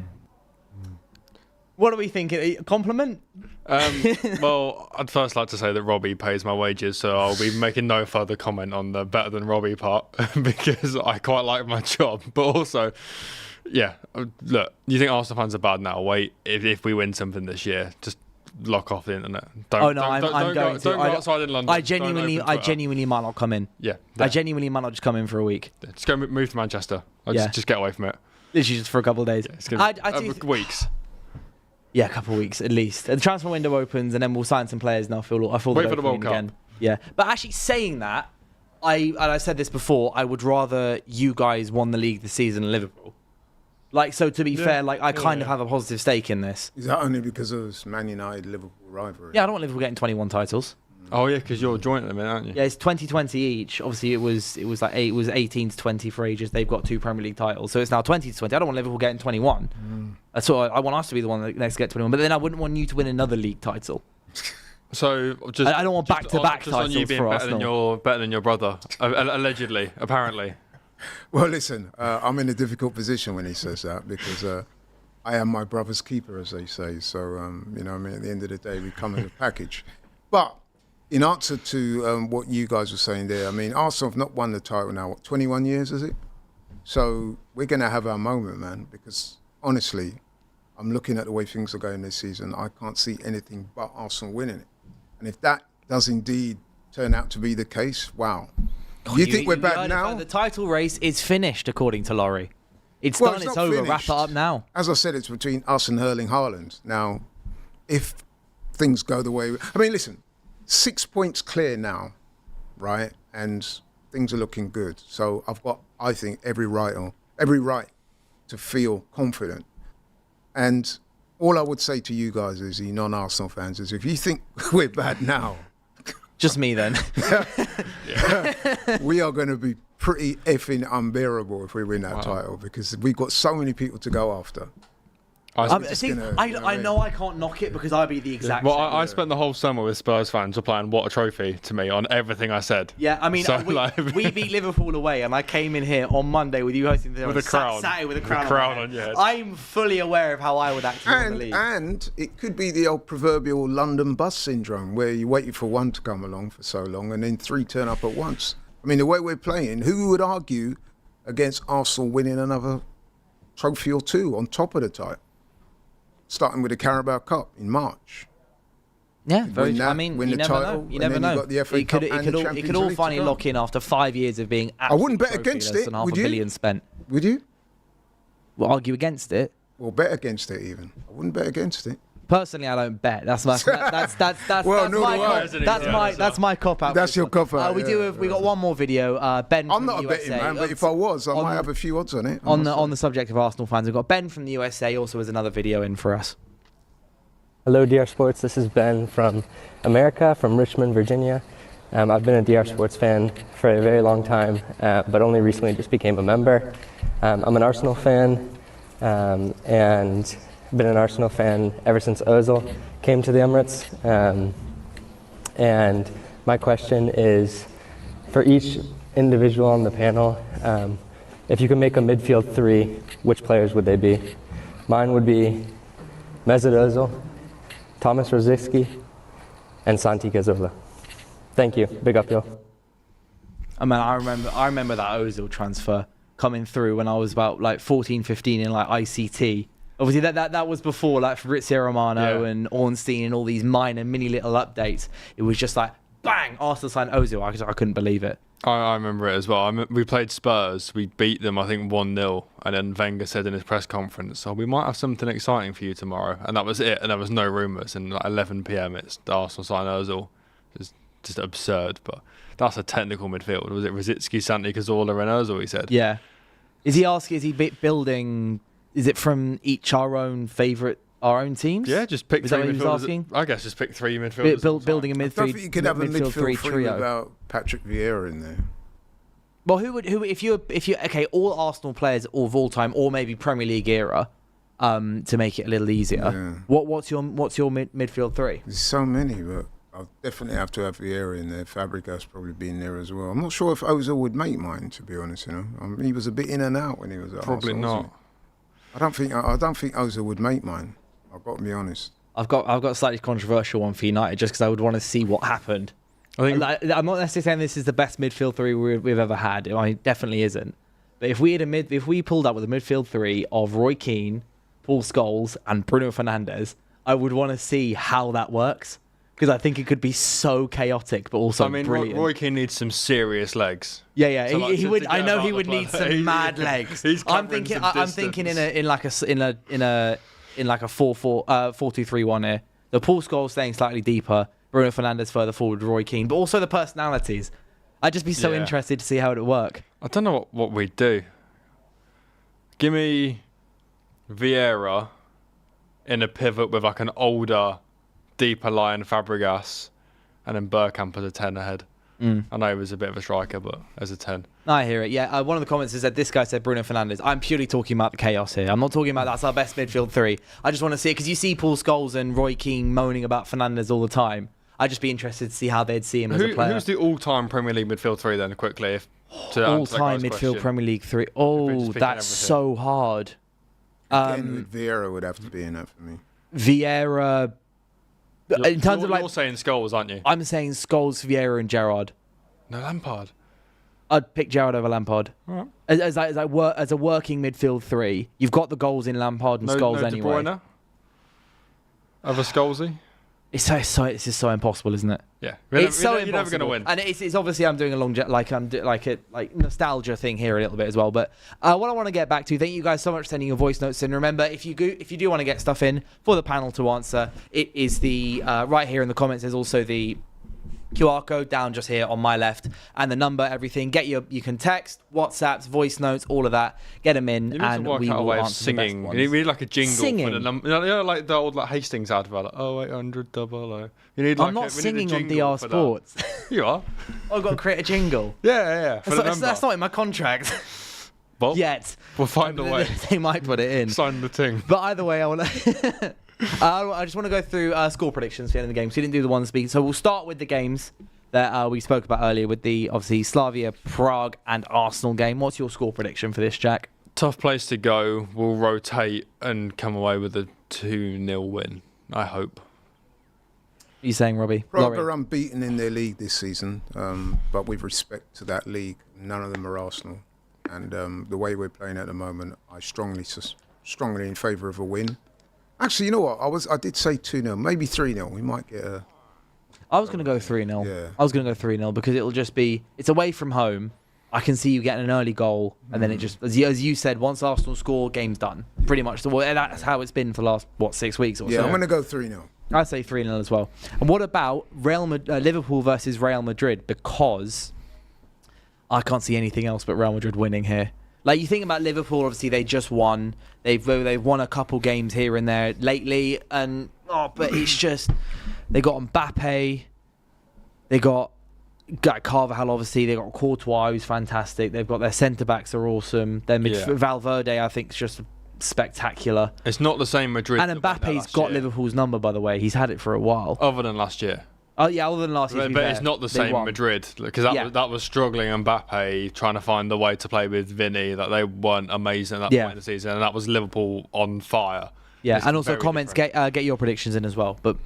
Speaker 8: What are we thinking? A compliment?
Speaker 9: Well, I'd first like to say that Robbie pays my wages, so I'll be making no further comment on the better than Robbie part because I quite like my job. But also, yeah, look, you think Arsenal fans are bad now? Wait, if we win something this year, just lock off the internet.
Speaker 8: I'm going to.
Speaker 9: Don't go outside in London.
Speaker 8: I genuinely might not come in.
Speaker 9: Yeah.
Speaker 8: I genuinely might not just come in for a week.
Speaker 9: Just go move to Manchester. Just get away from it.
Speaker 8: Literally just for a couple of days.
Speaker 9: Yeah, it's gonna be weeks. Yeah,
Speaker 8: a couple of weeks at least. The transfer window opens and then we'll sign some players and I feel
Speaker 9: wait for the World Cup
Speaker 8: again. Yeah, but actually saying that, I said this before, I would rather you guys won the league this season than Liverpool. Like, so to be fair, like I kind of have a positive stake in this.
Speaker 7: Is that only because of Man United-Liverpool rivalry?
Speaker 8: Yeah, I don't want Liverpool getting 21 titles.
Speaker 9: Oh yeah, because you're joint at the minute, aren't you?
Speaker 8: Yeah, it's 20-20 each. Obviously, it was 18-20 for ages. They've got 2 Premier League titles, so it's now 20-20. I don't want Liverpool getting 21. That's all. I want us to be the one that next to get 21. But then I wouldn't want you to win another league title.
Speaker 9: So just
Speaker 8: I don't want back-to-back titles
Speaker 9: on you being
Speaker 8: for
Speaker 9: better than your brother, allegedly, apparently.
Speaker 7: Well, listen, I'm in a difficult position when he says that because I am my brother's keeper, as they say. So, you know, I mean, at the end of the day, we come in a package. But in answer to what you guys were saying there, I mean, Arsenal have not won the title now, what, 21 years, is it? So we're going to have our moment, man, because honestly, I'm looking at the way things are going this season. I can't see anything but Arsenal winning it. And if that does indeed turn out to be the case, wow. You think we're bad now?
Speaker 8: The title race is finished, according to Laurie. It's done, it's over. Finished. Wrap it up now.
Speaker 7: As I said, it's between us and Erling Haaland. Now, if things go the way... I mean, listen, 6 points clear now, right? And things are looking good. So I've got, I think, every right to feel confident. And all I would say to you guys is, you non-Arsenal fans, is if you think we're bad now...
Speaker 8: Just me then.
Speaker 7: We are going to be pretty effing unbearable if we win that title because we've got so many people to go after.
Speaker 8: I know I can't knock it because I'd be the exact
Speaker 9: same.
Speaker 8: I
Speaker 9: spent the whole summer with Spurs fans replying, what a trophy to me on everything I said.
Speaker 8: Yeah, I mean, we beat Liverpool away and I came in here on Monday with you hosting the
Speaker 9: with a crown.
Speaker 8: Saturday with a crown
Speaker 9: on your head.
Speaker 8: I'm fully aware of how I would actually win the league.
Speaker 7: And it could be the old proverbial London bus syndrome where you waited for one to come along for so long and then 3 turn up at once. I mean, the way we're playing, who would argue against Arsenal winning another trophy or 2 on top of the title? Starting with the Carabao Cup in March.
Speaker 8: Yeah, very true. I mean, you never know. You never know. It could all finally lock in after 5 years of being absolutely
Speaker 7: I wouldn't bet against it.
Speaker 8: And half
Speaker 7: would
Speaker 8: a
Speaker 7: you?
Speaker 8: billion spent.
Speaker 7: Would you?
Speaker 8: argue against it.
Speaker 7: Well, bet against it even. I wouldn't bet against it.
Speaker 8: Personally, I don't bet. That's my cop out.
Speaker 7: That's your cop out.
Speaker 8: We got one more video. Ben.
Speaker 7: I'm not a betting man, but if I was, I might have a few odds on it.
Speaker 8: On the subject of Arsenal fans, we've got Ben from the USA. Also, has another video in for us.
Speaker 13: Hello, DR Sports. This is Ben from America, from Richmond, Virginia. I've been a DR Sports fan for a very long time, but only recently just became a member. I'm an Arsenal fan, and been an Arsenal fan ever since Ozil came to the Emirates. And my question is, for each individual on the panel, if you could make a midfield three, which players would they be? Mine would be Mesut Ozil, Thomas Rosicky, and Santi Cazorla. Thank you. Big up, yo.
Speaker 8: I mean, I remember that Ozil transfer coming through when I was about like 14, 15 in like ICT. Obviously, that was before like Fabrizio Romano and Ornstein and all these minor mini little updates. It was just like, bang, Arsenal signed Ozil. I couldn't believe it.
Speaker 9: I remember it as well. We played Spurs. We beat them, I think, 1-0. And then Wenger said in his press conference, "So we might have something exciting for you tomorrow." And that was it. And there was no rumours. And like 11 p.m, it's the Arsenal signed Ozil. It's just absurd. But that's a technical midfield. Was it Rosicky, Santi Cazorla, and Ozil? He said.
Speaker 8: Yeah. Is he building? Is it from each our own teams?
Speaker 9: Yeah, just pick three midfielders. I guess just pick three midfielders.
Speaker 8: Building a midfield.
Speaker 7: I don't think you could have a midfield three
Speaker 8: trio
Speaker 7: without Patrick Vieira in there.
Speaker 8: Well, who if you okay, all Arsenal players of all time, or maybe Premier League era, to make it a little easier.
Speaker 7: Yeah.
Speaker 8: What's your midfield three?
Speaker 7: There's so many, but I'll definitely have to have Vieira in there. Fabregas probably be in there as well. I'm not sure if Ozil would make mine, to be honest. He was a bit in and out when he was at
Speaker 9: Probably
Speaker 7: Arsenal,
Speaker 9: not.
Speaker 7: I don't think Ozil would make mine. I've got to be honest.
Speaker 8: I've got a slightly controversial one for United, just because I would want to see what happened. I'm not necessarily saying this is the best midfield three we've ever had. It definitely isn't. But if we pulled up with a midfield three of Roy Keane, Paul Scholes, and Bruno Fernandes, I would want to see how that works, because I think it could be so chaotic, but also brilliant.
Speaker 9: Roy Keane needs some serious legs.
Speaker 8: Yeah. He would. I know he would need some mad legs. I'm thinking in like a 4-2-3-1 here. The Paul Scholes staying slightly deeper, Bruno Fernandes further forward, Roy Keane, but also the personalities. I'd just be so interested to see how it would work.
Speaker 9: I don't know what we'd do. Give me Vieira in a pivot with like an older, deeper line Fabregas, and then Bergkamp as a 10 ahead. I know he was a bit of a striker, but as a 10.
Speaker 8: I hear it, yeah. One of the comments is that this guy said Bruno Fernandes. I'm purely talking about the chaos here. I'm not talking about that's our best midfield three. I just want to see it, because you see Paul Scholes and Roy Keane moaning about Fernandes all the time. I'd just be interested to see how they'd see him as a player.
Speaker 9: Who's the all-time Premier League midfield three then, quickly?
Speaker 8: All-time midfield Premier League three. Oh, that's so hard.
Speaker 7: Again, Vieira would have to be in that for me.
Speaker 8: Vieira...
Speaker 9: You're saying Scholes, aren't you?
Speaker 8: I'm saying Scholes, Vieira, and Gerrard.
Speaker 9: No, Lampard.
Speaker 8: I'd pick Gerrard over Lampard.
Speaker 9: Right.
Speaker 8: As a working midfield three, you've got the goals in Lampard and Scholes anyway.
Speaker 9: De Bruyne? Over Scholesy?
Speaker 8: It's just so impossible, isn't it?
Speaker 9: Yeah,
Speaker 8: it's so impossible.
Speaker 9: You're never going to win.
Speaker 8: And it's obviously I'm doing a nostalgia thing here a little bit as well. But what I want to get back to, thank you guys so much for sending your voice notes in. Remember, if you do want to get stuff in for the panel to answer, it is the right here in the comments. There's also the QR code down just here on my left, and the number, everything. You can text, WhatsApps, voice notes, all of that. Get them in,
Speaker 9: you need
Speaker 8: and
Speaker 9: to work
Speaker 8: we
Speaker 9: out a
Speaker 8: will
Speaker 9: way of
Speaker 8: answer
Speaker 9: singing.
Speaker 8: the best
Speaker 9: You need like a jingle
Speaker 8: singing.
Speaker 9: for the number. You know, like the old Hastings advert, like 0800 00. You need
Speaker 8: I'm not singing on DR Sports.
Speaker 9: You are.
Speaker 8: I've got to create a jingle.
Speaker 9: Yeah.
Speaker 8: That's not in my contract.
Speaker 9: Well,
Speaker 8: yet.
Speaker 9: We'll find a way.
Speaker 8: They might put it in.
Speaker 9: Sign the thing.
Speaker 8: But either way, I want to. I just want to go through score predictions for the end of the game. So we didn't do the one speaking. So we'll start with the games that we spoke about earlier, with the obviously Slavia, Prague, and Arsenal game. What's your score prediction for this, Jack?
Speaker 9: Tough place to go. We'll rotate and come away with a 2-0 win, I hope.
Speaker 8: What are you saying, Robbie?
Speaker 7: Prague are unbeaten in their league this season, but with respect to that league, none of them are Arsenal. And the way we're playing at the moment, I strongly in favour of a win. Actually, you know what? I did say 2-0, maybe 3-0. We might get a...
Speaker 8: I was going to go 3-0.
Speaker 7: Yeah.
Speaker 8: I was going to go 3-0 because it'll just be... It's away from home. I can see you getting an early goal, and then it just, as you said, once Arsenal score, game's done. Pretty much. That's how it's been for the last, 6 weeks or so.
Speaker 7: Yeah, I'm going to go 3-0.
Speaker 8: I'd say 3-0 as well. And what about Liverpool versus Real Madrid? Because I can't see anything else but Real Madrid winning here. Like, you think about Liverpool, obviously they just won. They've won a couple games here and there lately, but it's just they got Mbappe, they got Carvajal, obviously they got Courtois, who's fantastic. They've got their centre backs are awesome. Their Valverde, I think, is just spectacular.
Speaker 9: It's not the same Madrid.
Speaker 8: And Mbappe's got Liverpool's number, by the way. He's had it for a while.
Speaker 9: Other than last year.
Speaker 8: Oh yeah, other than last year.
Speaker 9: But it's not the same Madrid, because that was struggling Mbappe trying to find the way to play with Vinny. That they weren't amazing at that point in the season, and that was Liverpool on fire.
Speaker 8: Yeah, and also comments. Get your predictions in as well. But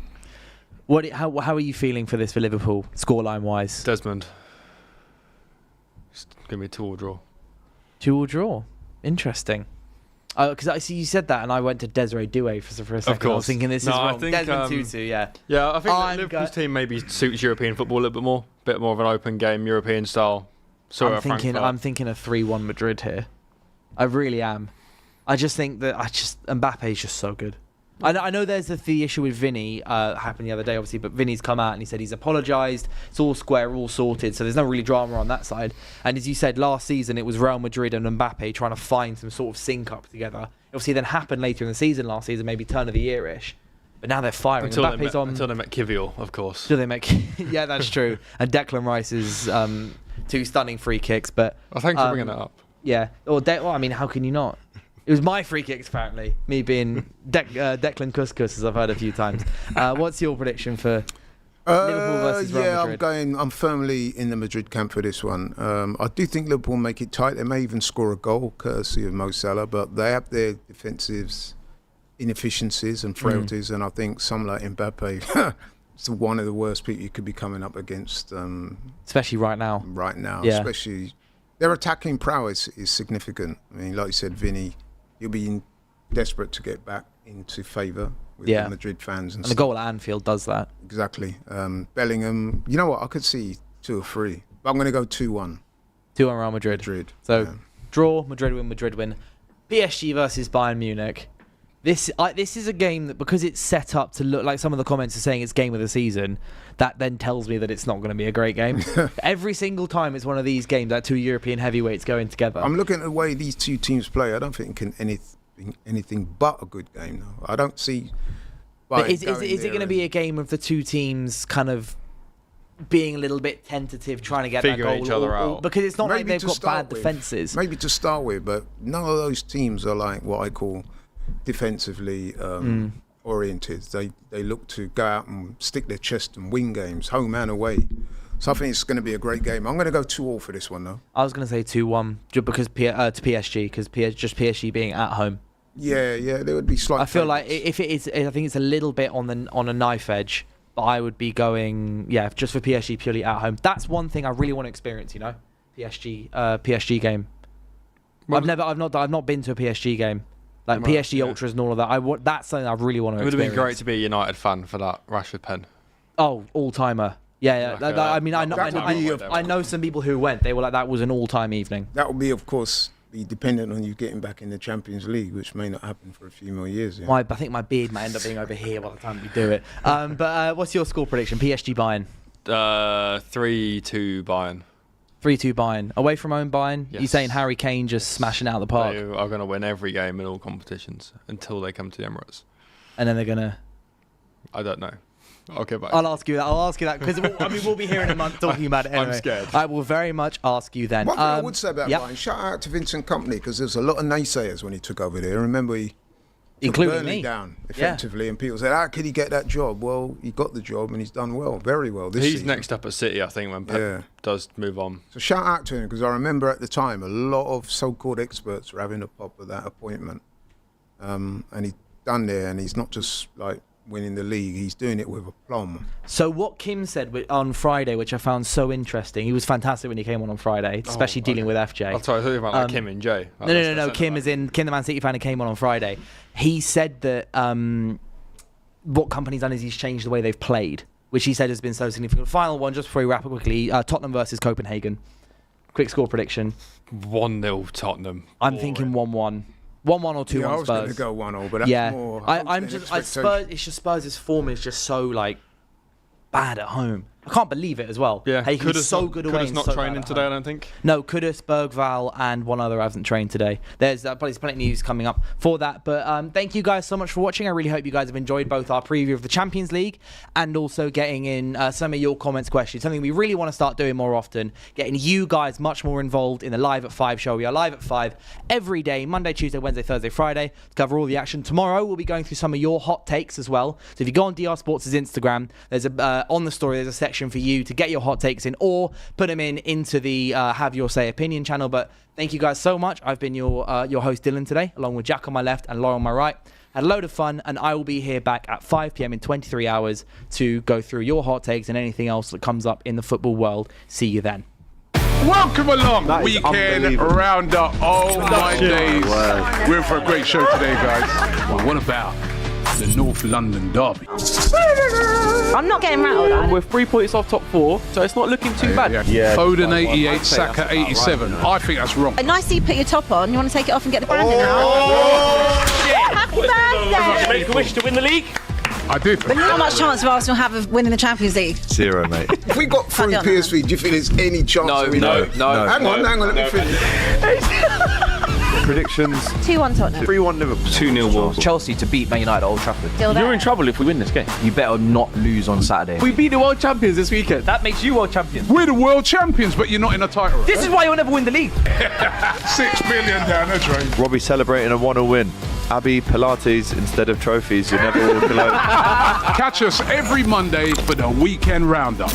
Speaker 8: how are you feeling for this for Liverpool scoreline wise?
Speaker 9: Desmond, it's gonna be a 2-2 draw.
Speaker 8: 2-2 draw. Interesting. Because I see you said that, and I went to Desiree Doué for a second.
Speaker 9: Of course.
Speaker 8: I was thinking this is wrong.
Speaker 9: I think,
Speaker 8: Desmond Tutu, yeah.
Speaker 9: Yeah, I think Liverpool's team maybe suits European football a little bit more. Bit more of an open game, European style.
Speaker 8: I'm thinking a 3-1 Madrid here. I really am. I just think that Mbappe is just so good. I know there's the issue with Vinny happened the other day, obviously, but Vinny's come out and he said he's apologised. It's all square, all sorted, so there's no really drama on that side. And as you said, last season it was Real Madrid and Mbappe trying to find some sort of sync up together. It obviously then happened later in the season last season, maybe turn of the year-ish. But now they're firing.
Speaker 9: Until they met Kivior, of course.
Speaker 8: Until they met, yeah, that's true. And Declan Rice's 2 stunning free kicks. But
Speaker 9: thanks for bringing that up.
Speaker 8: Yeah, I mean, how can you not? It was my free kicks, apparently. Me being Declan Couscous, as I've heard a few times. What's your prediction for Liverpool versus Real Madrid?
Speaker 7: I'm firmly in the Madrid camp for this one. I do think Liverpool make it tight. They may even score a goal, courtesy of Mo Salah, but they have their defensive inefficiencies and frailties, and I think someone like Mbappe is one of the worst people you could be coming up against.
Speaker 8: Especially right now.
Speaker 7: Especially their attacking prowess is significant. I mean, like you said, Vinny, he'll be desperate to get back into favour with the Madrid fans. And
Speaker 8: the goal at Anfield does that.
Speaker 7: Exactly. Bellingham, you know what, I could see 2 or 3. But I'm going to go 2-1.
Speaker 8: 2-1 Real Madrid. So, draw, Madrid win. PSG versus Bayern Munich. This is a game that, because it's set up to look like some of the comments are saying it's game of the season, that then tells me that it's not going to be a great game. Every single time it's one of these games that 2 European heavyweights going together.
Speaker 7: I'm looking at the way these 2 teams play. I don't think it can anything but a good game, though. I don't see...
Speaker 8: Is it going to be a game of the 2 teams kind of being a little bit tentative, trying to get that goal
Speaker 9: each other out?
Speaker 8: Because it's not like they've got bad defences.
Speaker 7: Maybe to start with, but none of those teams are like what I call defensively oriented. They look to go out and stick their chest and win games, home and away. So I think it's going to be a great game. I'm going to go 2-2 for this one, though.
Speaker 8: I was going to say 2-1 just because to PSG, because PSG being at home.
Speaker 7: Yeah, there would be slight.
Speaker 8: I feel like if it is, I think it's a little bit on a knife edge. But I would be going, just for PSG purely at home. That's one thing I really want to experience. PSG game. I've not been to a PSG game. Like PSG Ultras and all of that. That's something I really want to experience.
Speaker 9: It would have been great to be a United fan for that Rashford pen.
Speaker 8: Oh, all-timer. Yeah. I mean, I know some people who went. They were like, that was an all-time evening.
Speaker 7: That would be, of course, be dependent on you getting back in the Champions League, which may not happen for a few more years.
Speaker 8: I think my beard might end up being over here by the time we do it. But what's your score prediction? PSG Bayern?
Speaker 9: 3-2 Bayern.
Speaker 8: 3-2 Bayern. Away from home Bayern?
Speaker 9: Yes.
Speaker 8: You're saying Harry Kane just smashing out of the park?
Speaker 9: They are going to win every game in all competitions until they come to the Emirates.
Speaker 8: And then they're going to...
Speaker 9: I don't know. I'll get back.
Speaker 8: I'll ask you that because we'll be here in a month talking about it anyway.
Speaker 9: I'm scared.
Speaker 8: I will very much ask you then.
Speaker 7: One thing I would say about Bayern, shout out to Vincent Kompany, because there's a lot of naysayers when he took over there. Remember, he
Speaker 8: including
Speaker 7: Burnley
Speaker 8: me
Speaker 7: down effectively, and people said, "How could he get that job?" Well, he got the job, and he's done well, very well this season.
Speaker 9: He's next up at City, I think, when Pep does move on.
Speaker 7: So shout out to him, because I remember at the time a lot of so-called experts were having a pop at that appointment, and he's done there, and he's not just like winning the league, he's doing it with aplomb.
Speaker 8: So what Kim said on Friday, which I found so interesting, he was fantastic when he came on Friday, especially dealing with FJ.
Speaker 9: I'll tell you about like Kim and Jay.
Speaker 8: No. Kim is in Kim, the Man City fan who came on Friday. He said that what company's done is he's changed the way they've played, which he said has been so significant. Final one, just before we wrap up quickly, Tottenham versus Copenhagen. Quick score prediction.
Speaker 9: 1-0 Tottenham.
Speaker 8: I'm thinking 1-1. 1-1 or 2-1
Speaker 7: Yeah, I was going to
Speaker 8: Spurs.
Speaker 7: go 1-0, but that's more.
Speaker 8: Spurs. It's just Spurs' form is just so like bad at home. I can't believe it as well.
Speaker 9: Yeah,
Speaker 8: he can be so good away.
Speaker 9: Kudus not
Speaker 8: so
Speaker 9: training today, I don't think.
Speaker 8: No, Kudus, Bergval, and one other hasn't trained today. There's plenty of news coming up for that. But thank you guys so much for watching. I really hope you guys have enjoyed both our preview of the Champions League and also getting in some of your comments, questions. Something we really want to start doing more often. Getting you guys much more involved in the Live at 5 show. We are live at 5 every day, Monday, Tuesday, Wednesday, Thursday, Friday, to cover all the action. Tomorrow we'll be going through some of your hot takes as well. So if you go on DR Sports' Instagram, there's on the story there's a section for you to get your hot takes in or put them into the Have Your Say opinion channel. But thank you guys so much. I've been your host Dylan today, along with Jack on my left and Laura on my right. Had a load of fun, and I will be here back at 5 p.m. in 23 hours to go through your hot takes and anything else that comes up in the football world. See you then.
Speaker 1: Welcome along, weekend roundup. Oh my days. We're in for a great show today, guys. Well, what about the North London derby?
Speaker 4: I'm not getting rattled.
Speaker 5: And we're 3 points off top 4, so it's not looking too bad.
Speaker 6: Yeah.
Speaker 1: Foden 88, Saka 87. I think that's wrong.
Speaker 4: Nice that you put your top on. You want to take it off and get the branding out? Happy birthday!
Speaker 5: Make a wish to win the league.
Speaker 1: I did.
Speaker 4: But how much chance will Arsenal have of winning the Champions League?
Speaker 6: 0, mate.
Speaker 7: If we got through PSV, do you think there's any chance?
Speaker 5: No.
Speaker 7: Hang on, let me finish.
Speaker 6: Predictions.
Speaker 4: 2-1 Tottenham.
Speaker 6: 3-1 Liverpool.
Speaker 14: 2-0 Wolves. Chelsea to beat Man United at Old Trafford.
Speaker 4: Still there.
Speaker 5: You're in trouble if we win this game.
Speaker 14: You better not lose on Saturday.
Speaker 5: We beat the world champions this weekend. That makes you world champions.
Speaker 1: We're the world champions, but you're not in a title.
Speaker 5: This is why you'll never win the league.
Speaker 1: 6 million down the drain.
Speaker 6: Robbie celebrating a 1-0 win. Abby Pilates instead of trophies. You never walk alone.
Speaker 1: Catch us every Monday for the weekend roundup.